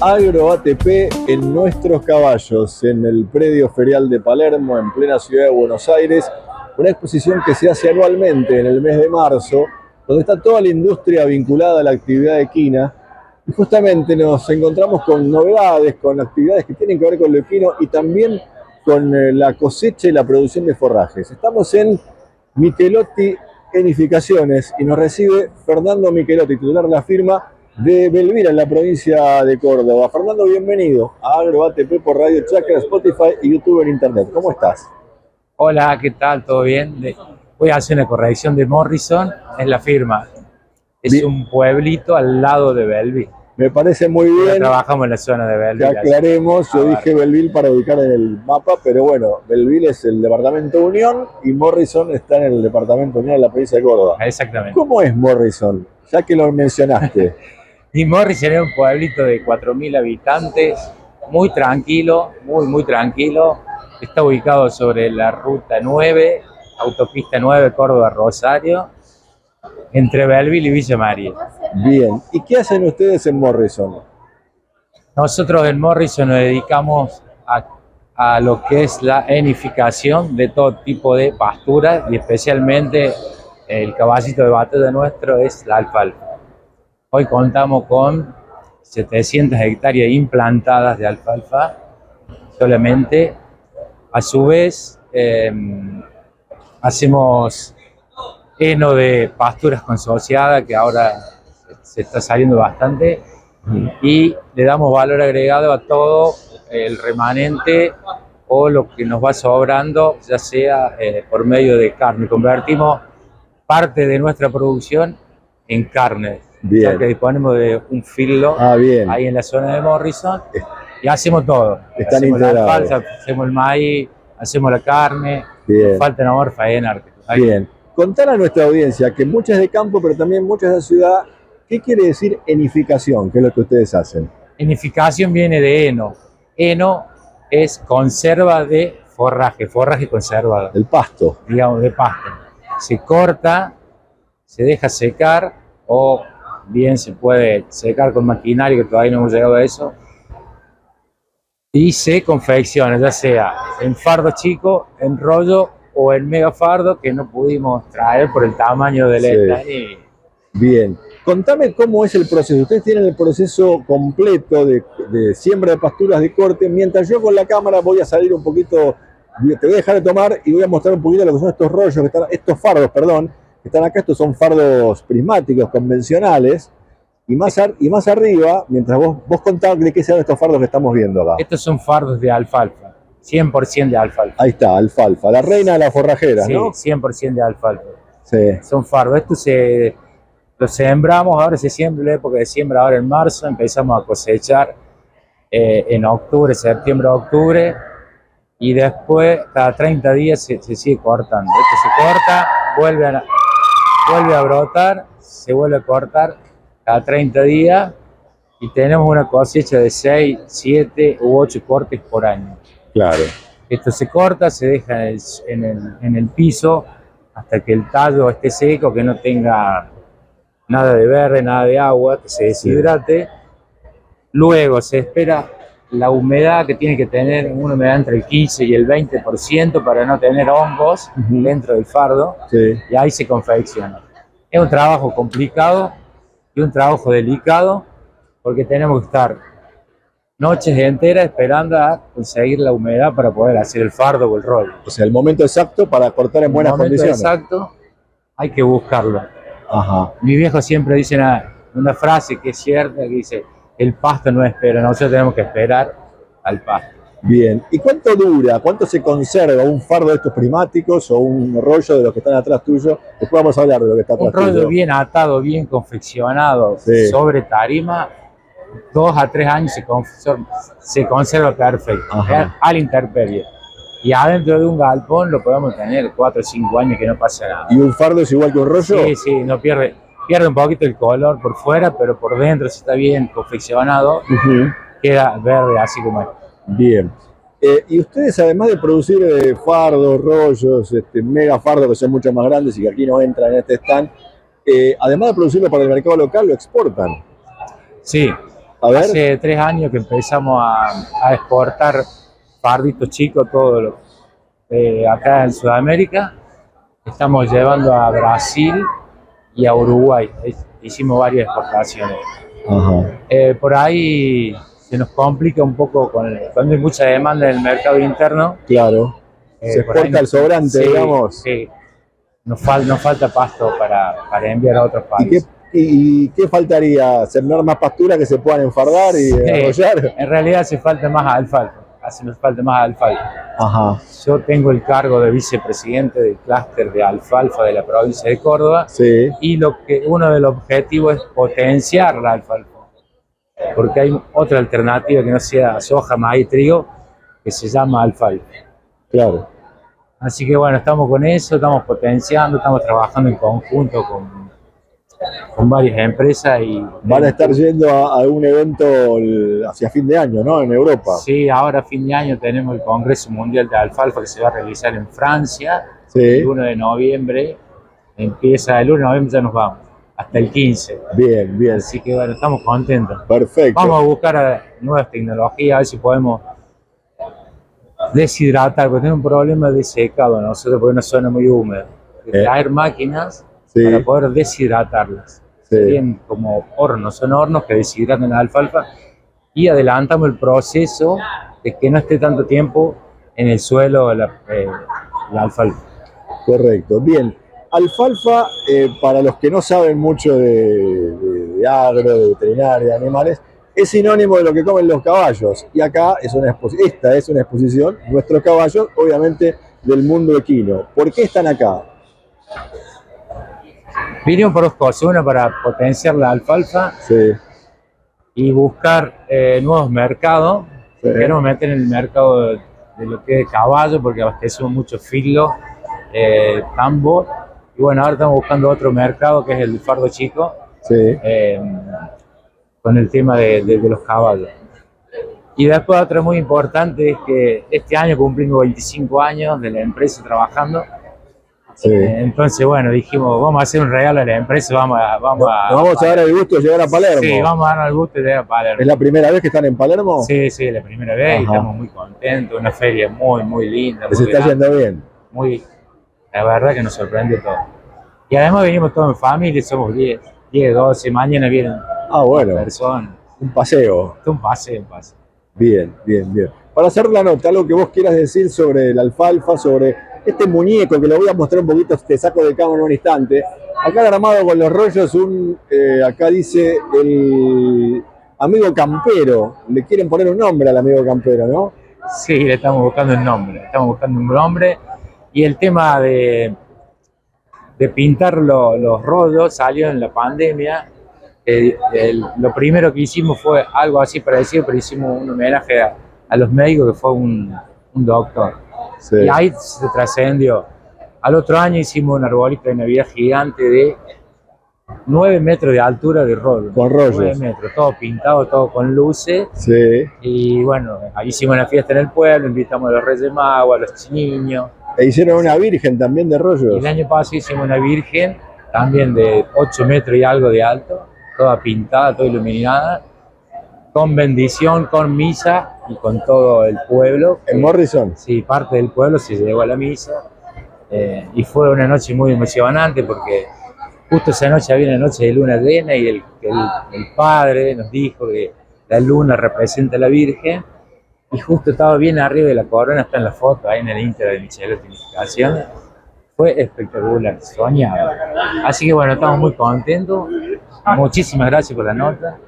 Agro ATP en nuestros caballos, en el predio ferial de Palermo, en plena ciudad de Buenos Aires, una exposición que se hace anualmente en el mes de marzo, donde está toda la industria vinculada a la actividad equina. Y justamente nos encontramos con novedades, con actividades que tienen que ver con lo equino y también con la cosecha y la producción de forrajes. Estamos en Michelotti Enificaciones y nos recibe Fernando Michelotti, titular de la firma de Belvira, en la provincia de Córdoba. Fernando, bienvenido a Agro ATP por Radio Chacra, Spotify y YouTube en Internet. ¿Cómo estás? Hola, ¿qué tal? ¿Todo bien? Voy a hacer una corrección de Morrison, es la firma. Es bien. Un pueblito al lado de Belleville. Me parece muy bien. Trabajamos en la zona de Belleville. Que aclaremos, yo dije Belleville para ubicar en el mapa, pero bueno, Belleville es el departamento Unión y Morrison está en el departamento Unión de la provincia de Córdoba. Exactamente. ¿Cómo es Morrison? Ya que lo mencionaste. Y Morrison es un pueblito de 4.000 habitantes, muy tranquilo, muy tranquilo. Está ubicado sobre la ruta 9, autopista 9, Córdoba-Rosario, entre Belleville y Villa María. Bien, ¿y qué hacen ustedes en Morrison? Nosotros en Morrison nos dedicamos a lo que es la enificación de todo tipo de pasturas y especialmente el caballito de batalla nuestro es la alfalfa. Hoy contamos con 700 hectáreas implantadas de alfalfa solamente. A su vez, hacemos heno de pasturas consociadas, que ahora se está saliendo bastante, y le damos valor agregado a todo el remanente o lo que nos va sobrando, ya sea por medio de carne. Convertimos parte de nuestra producción en carne. Bien. Ya que disponemos de un filo ahí en la zona de Morrison y hacemos todo. Están hacemos integrados. La alfalfa, hacemos el maíz, hacemos la carne, nos falta una hora faena. Bien. Contar a nuestra audiencia que muchas de campo, pero también muchas de ciudad, ¿qué quiere decir enificación? ¿Qué es lo que ustedes hacen? Enificación viene de heno. Heno es conserva de forraje conservado. El pasto. Digamos, de pasto. Se corta, se deja secar o bien se puede secar con maquinaria, que todavía no hemos llegado a eso, y se confecciona, ya sea en fardo chico, en rollo o en mega fardo, que no pudimos traer por el tamaño del stand. Bien, contame cómo es el proceso. Ustedes tienen el proceso completo de siembra de pasturas de corte, mientras yo con la cámara voy a salir un poquito, te voy a dejar de tomar y voy a mostrar un poquito lo que son estos rollos, estos fardos, perdón, que están acá. Estos son fardos prismáticos convencionales, y más arriba, mientras vos contabas de qué sean estos fardos que estamos viendo acá. Estos son fardos de alfalfa, 100% de alfalfa. Ahí está, alfalfa, la reina de las forrajeras, sí, ¿no? 100% de alfalfa. Sí. Son fardos. Esto Lo sembramos, ahora se siembra, la época de siembra ahora en marzo, empezamos a cosechar en octubre, septiembre, octubre, y después cada 30 días se sigue cortando. Esto se corta, vuelve a brotar, se vuelve a cortar cada 30 días y tenemos una cosecha de 6, 7 u 8 cortes por año. Claro. Esto se corta, se deja en el piso hasta que el tallo esté seco, que no tenga nada de verde, nada de agua, que se deshidrate. Luego se espera la humedad que tiene que tener, una humedad entre el 15 y el 20% para no tener hongos dentro del fardo, y ahí se confecciona. Es un trabajo complicado y un trabajo delicado porque tenemos que estar noches enteras esperando a conseguir la humedad para poder hacer el fardo o el rollo. O sea, el momento exacto para cortar en buenas condiciones. El momento exacto hay que buscarlo. Ajá. Mi viejo siempre dice una frase que es cierta, que dice: el pasto no espera, nosotros tenemos que esperar al pasto. Bien, ¿y cuánto dura, cuánto se conserva un fardo de estos prismáticos o un rollo de los que están atrás tuyo? Después vamos a hablar de lo que está atrás tuyo. Un rollo bien atado, bien confeccionado, sobre tarima, 2 a 3 años se conserva perfecto, a la intemperie. Y adentro de un galpón lo podemos tener 4 o 5 años que no pasa nada. ¿Y un fardo es igual que un rollo? Sí, no pierde un poquito el color por fuera, pero por dentro, si está bien confeccionado, queda verde así como es. Bien. Y ustedes, además de producir fardos, rollos, mega fardos que son mucho más grandes y que aquí no entran en este stand, además de producirlo para el mercado local, lo exportan. Sí, hace 3 años que empezamos a exportar farditos chicos, todo acá en Sudamérica. Estamos llevando a Brasil y a Uruguay. Hicimos varias exportaciones. Por ahí se nos complica un poco cuando hay mucha demanda en el mercado interno. Claro. Se exporta el sobrante, digamos. Sí. Nos falta pasto para enviar a otros países. ¿Y qué faltaría? ¿Sembrar más pastura que se puedan enfardar y arrollar? En realidad hace falta más alfalfa. Yo tengo el cargo de vicepresidente del clúster de alfalfa de la provincia de Córdoba. Y uno de los objetivos es potenciar la alfalfa, porque hay otra alternativa que no sea soja, maíz, trigo, que se llama alfalfa. Claro. Así que bueno, estamos con eso, estamos potenciando, estamos trabajando en conjunto con varias empresas. Van a estar yendo a un evento hacia fin de año, ¿no? En Europa. Sí, ahora a fin de año tenemos el Congreso Mundial de Alfalfa que se va a realizar en Francia. El 1 de noviembre, empieza el 1 de noviembre, ya nos vamos, hasta el 15. Bien. Así que bueno, estamos contentos. Perfecto. Vamos a buscar nuevas tecnologías, a ver si podemos deshidratar, porque tenemos un problema de secado nosotros, porque es una zona muy húmeda. Traer máquinas para poder deshidratarlas. Serían como hornos, son hornos que deshidratan la alfalfa y adelantamos el proceso de que no esté tanto tiempo en el suelo la alfalfa. Correcto, bien. Alfalfa, para los que no saben mucho de agro, de veterinaria, de animales, es sinónimo de lo que comen los caballos. Y acá esta es una exposición, nuestros caballos, obviamente, del mundo equino. ¿Por qué están acá? Vinimos por 2 cosas, una para potenciar la alfalfa y buscar nuevos mercados. Queremos meter en el mercado de lo que es caballo, porque abastecemos mucho filo, tambo, y bueno, ahora estamos buscando otro mercado que es el fardo chico, con el tema de los caballos. Y después otra muy importante es que este año cumplimos 25 años de la empresa trabajando. Entonces, bueno, dijimos, vamos a hacer un regalo a la empresa, vamos a dar el gusto de llegar a Palermo. Sí, vamos a dar el gusto de llegar a Palermo. ¿Es la primera vez que están en Palermo? Sí, es la primera vez y estamos muy contentos, una feria muy linda. ¿Les está yendo bien? La verdad que nos sorprendió todo. Y además venimos todos en familia, somos 10, 12, mañana vienen personas. Un paseo. Un paseo. Bien. Para hacer la nota, algo que vos quieras decir sobre la alfalfa, sobre este muñeco que lo voy a mostrar un poquito, te saco de cámara en un instante. Acá armado con los rollos, acá dice el amigo campero. Le quieren poner un nombre al amigo campero, ¿no? Sí, le estamos buscando un nombre. Y el tema de de pintar los rollos salió en la pandemia. Lo primero que hicimos fue algo así parecido, pero hicimos un homenaje a los médicos, que fue un doctor. Sí. Y ahí se trascendió. Al otro año hicimos un arbolito de Navidad gigante de 9 metros de altura de rollo. Con rollos. 9 metros, todo pintado, todo con luces. Sí. Y bueno, ahí hicimos una fiesta en el pueblo, invitamos a los Reyes Magos, a los niños. E hicieron una virgen también de rollos. Y el año pasado hicimos una virgen también de 8 metros y algo de alto, toda pintada, toda iluminada, con bendición, con misa y con todo el pueblo. ¿En Morrison? Sí, parte del pueblo se llegó a la misa. Y fue una noche muy emocionante porque justo esa noche había una noche de luna llena y el padre nos dijo que la luna representa a la Virgen, y justo estaba bien arriba de la corona, está en la foto ahí en el Insta de Michelotti Unificación. Fue espectacular, soñado. Así que bueno, estamos muy contentos. Muchísimas gracias por la nota.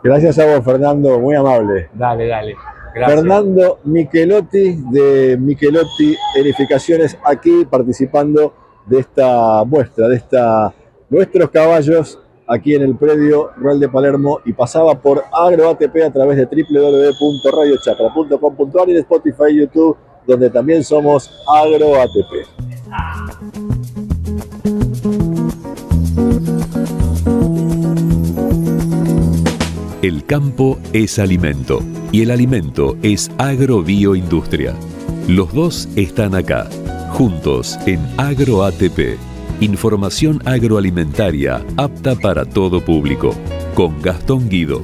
Gracias a vos, Fernando, muy amable. Dale. Gracias. Fernando Michelotti de Michelotti Edificaciones, aquí participando de esta muestra, de nuestros caballos aquí en el predio Rural de Palermo, y pasaba por AgroATP a través de www.radiochacra.com.ar y de Spotify y YouTube, donde también somos AgroATP. El campo es alimento y el alimento es agrobioindustria. Los dos están acá, juntos en AgroATP. Información agroalimentaria apta para todo público. Con Gastón Guido.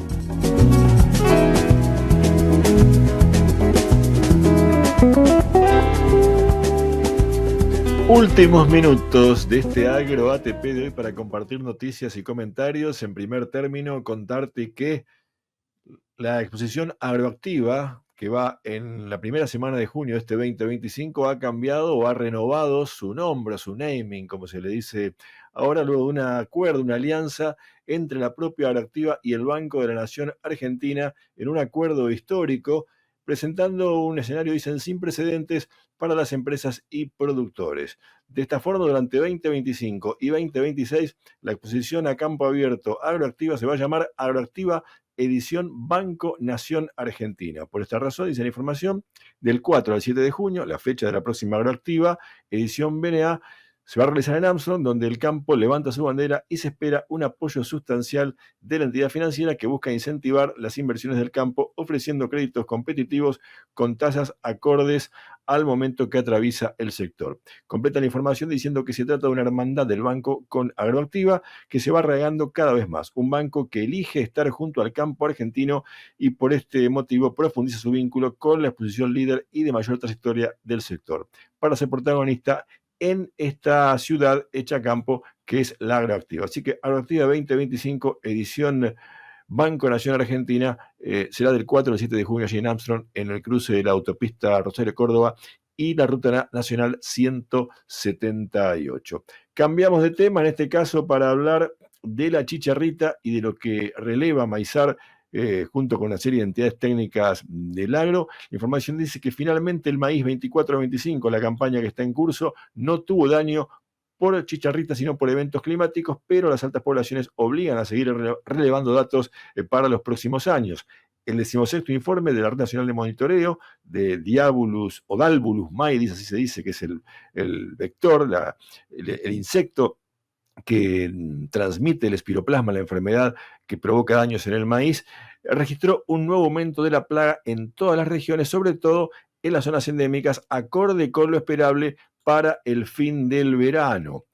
Últimos minutos de este AgroATP de hoy para compartir noticias y comentarios. En primer término, contarte que la exposición agroactiva, que va en la primera semana de junio de este 2025, ha cambiado o ha renovado su nombre, su naming, como se le dice ahora, luego de un acuerdo, una alianza entre la propia Agroactiva y el Banco de la Nación Argentina, en un acuerdo histórico, presentando un escenario, dicen, sin precedentes para las empresas y productores. De esta forma, durante 2025 y 2026, la exposición a campo abierto Agroactiva se va a llamar Agroactiva Edición Banco Nación Argentina. Por esta razón, dice la información, del 4 al 7 de junio, la fecha de la próxima Agroactiva, edición BNA, se va a realizar en Armstrong, donde el campo levanta su bandera y se espera un apoyo sustancial de la entidad financiera que busca incentivar las inversiones del campo, ofreciendo créditos competitivos con tasas acordes al momento que atraviesa el sector. Completa la información diciendo que se trata de una hermandad del banco con Agroactiva que se va arraigando cada vez más. Un banco que elige estar junto al campo argentino y por este motivo profundiza su vínculo con la exposición líder y de mayor trayectoria del sector, para ser protagonista en esta ciudad hecha campo que es la Agroactiva. Así que Agroactiva 2025, edición Banco Nación Argentina, será del 4 al 7 de junio allí en Armstrong, en el cruce de la autopista Rosario-Córdoba y la Ruta Nacional 178. Cambiamos de tema, en este caso para hablar de la chicharrita y de lo que releva Maizar, junto con una serie de entidades técnicas del agro. La información dice que finalmente el maíz 24-25, la campaña que está en curso, no tuvo daño por chicharrita, sino por eventos climáticos, pero las altas poblaciones obligan a seguir relevando datos para los próximos años. El 16º informe de la Red Nacional de Monitoreo de Diabolus o Dalbulus maidis, así se dice, que es el vector, el insecto que transmite el espiroplasma, la enfermedad que provoca daños en el maíz, registró un nuevo aumento de la plaga en todas las regiones, sobre todo en las zonas endémicas, acorde con lo esperable para el fin del verano.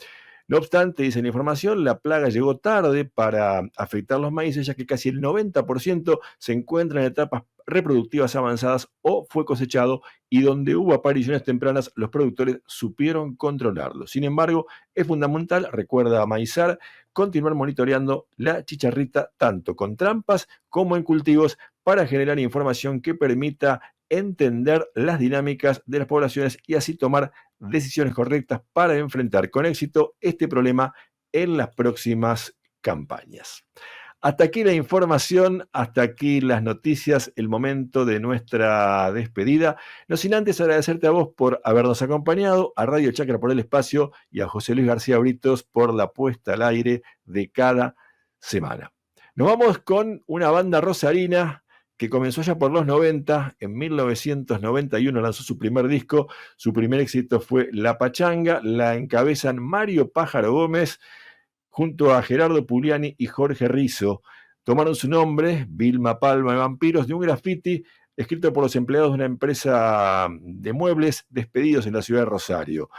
No obstante, dice la información, la plaga llegó tarde para afectar los maíces, ya que casi el 90% se encuentra en etapas reproductivas avanzadas o fue cosechado, y donde hubo apariciones tempranas, los productores supieron controlarlo. Sin embargo, es fundamental, recuerda Maizar, continuar monitoreando la chicharrita tanto con trampas como en cultivos para generar información que permita entender las dinámicas de las poblaciones y así tomar decisiones correctas para enfrentar con éxito este problema en las próximas campañas. Hasta aquí la información, hasta aquí las noticias, el momento de nuestra despedida. No sin antes agradecerte a vos por habernos acompañado, a Radio Chacra por el espacio y a José Luis García Britos por la puesta al aire de cada semana. Nos vamos con una banda rosarina que comenzó ya por los 90, en 1991 lanzó su primer disco, su primer éxito fue La Pachanga, la encabezan Mario Pájaro Gómez, junto a Gerardo Pugliani y Jorge Rizzo. Tomaron su nombre, Vilma Palma y Vampiros, de un graffiti escrito por los empleados de una empresa de muebles despedidos en la ciudad de Rosario.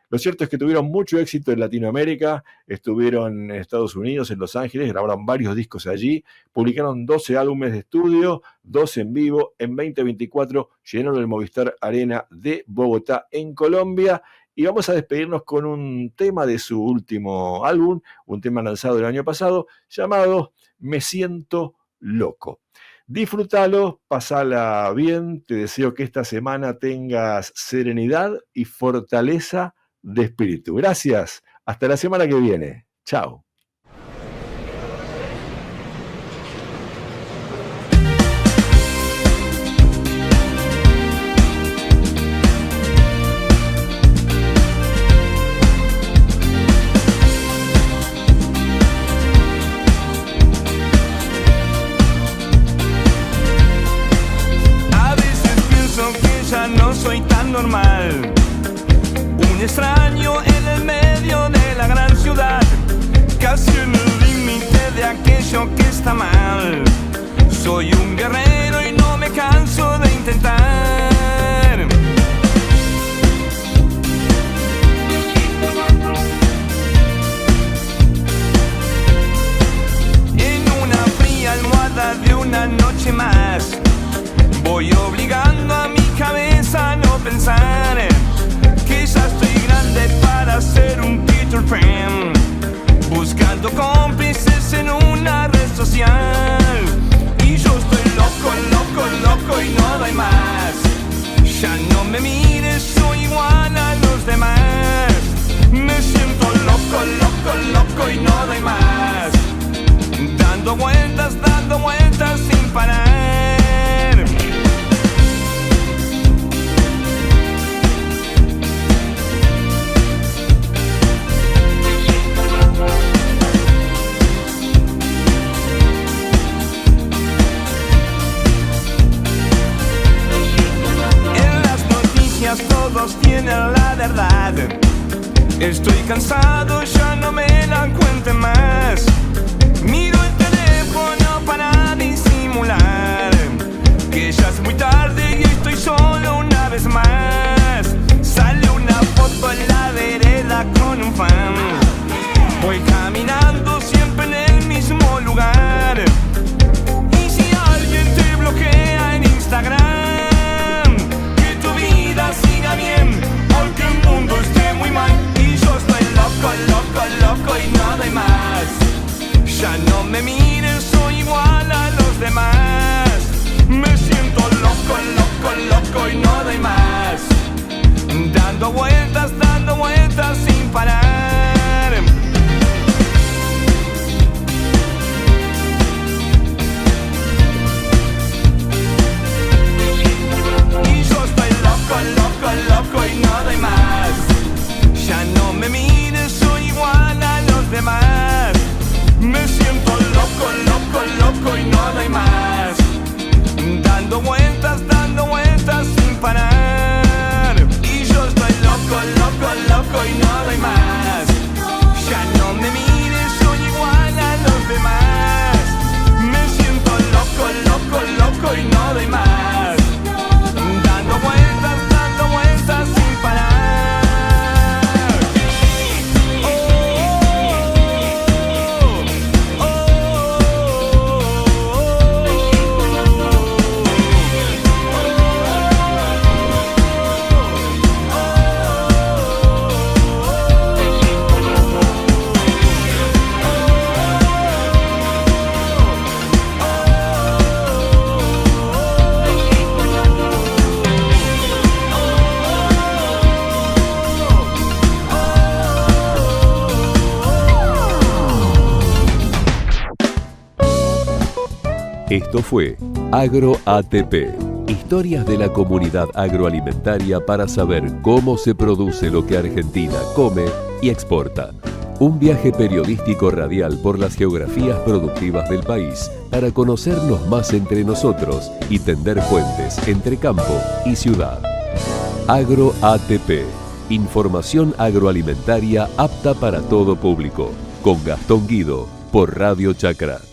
Lo cierto es que tuvieron mucho éxito en Latinoamérica, estuvieron en Estados Unidos, en Los Ángeles, grabaron varios discos allí, publicaron 12 álbumes de estudio, 2 en vivo. En 2024 llenaron el Movistar Arena de Bogotá, en Colombia. Y vamos a despedirnos con un tema de su último álbum, un tema lanzado el año pasado, llamado Me Siento Loco. Disfrútalo, pasala bien, te deseo que esta semana tengas serenidad y fortaleza de espíritu. Gracias, hasta la semana que viene. Chao. No soy tan normal, un extraño en el medio de la gran ciudad, casi en el límite de aquello que está mal. Soy un guerrero y no me canso de intentar. En una fría almohada de una noche más, voy obligando a mi cabeza a no pensar que ya estoy grande para ser un Peter Pan, buscando cómplices en una red social. Y yo estoy loco, loco, loco y no doy más. Ya no me mires, soy igual a los demás. Me siento loco, loco, loco y no doy más. Dando vueltas sin parar. Todos tienen la verdad. Estoy cansado, ya no me la cuenten más. Miro el teléfono para disimular que ya es muy tarde y estoy solo una vez más. Sale una foto en la vereda con un fan. Voy caminando siempre en el mismo lugar. Y si alguien te bloquea en Instagram, siga bien, aunque el mundo esté muy mal. Y yo estoy loco, loco, loco y no doy más. Esto fue AgroATP, historias de la comunidad agroalimentaria para saber cómo se produce lo que Argentina come y exporta. Un viaje periodístico radial por las geografías productivas del país para conocernos más entre nosotros y tender puentes entre campo y ciudad. AgroATP, información agroalimentaria apta para todo público, con Gastón Guido por Radio Chacra.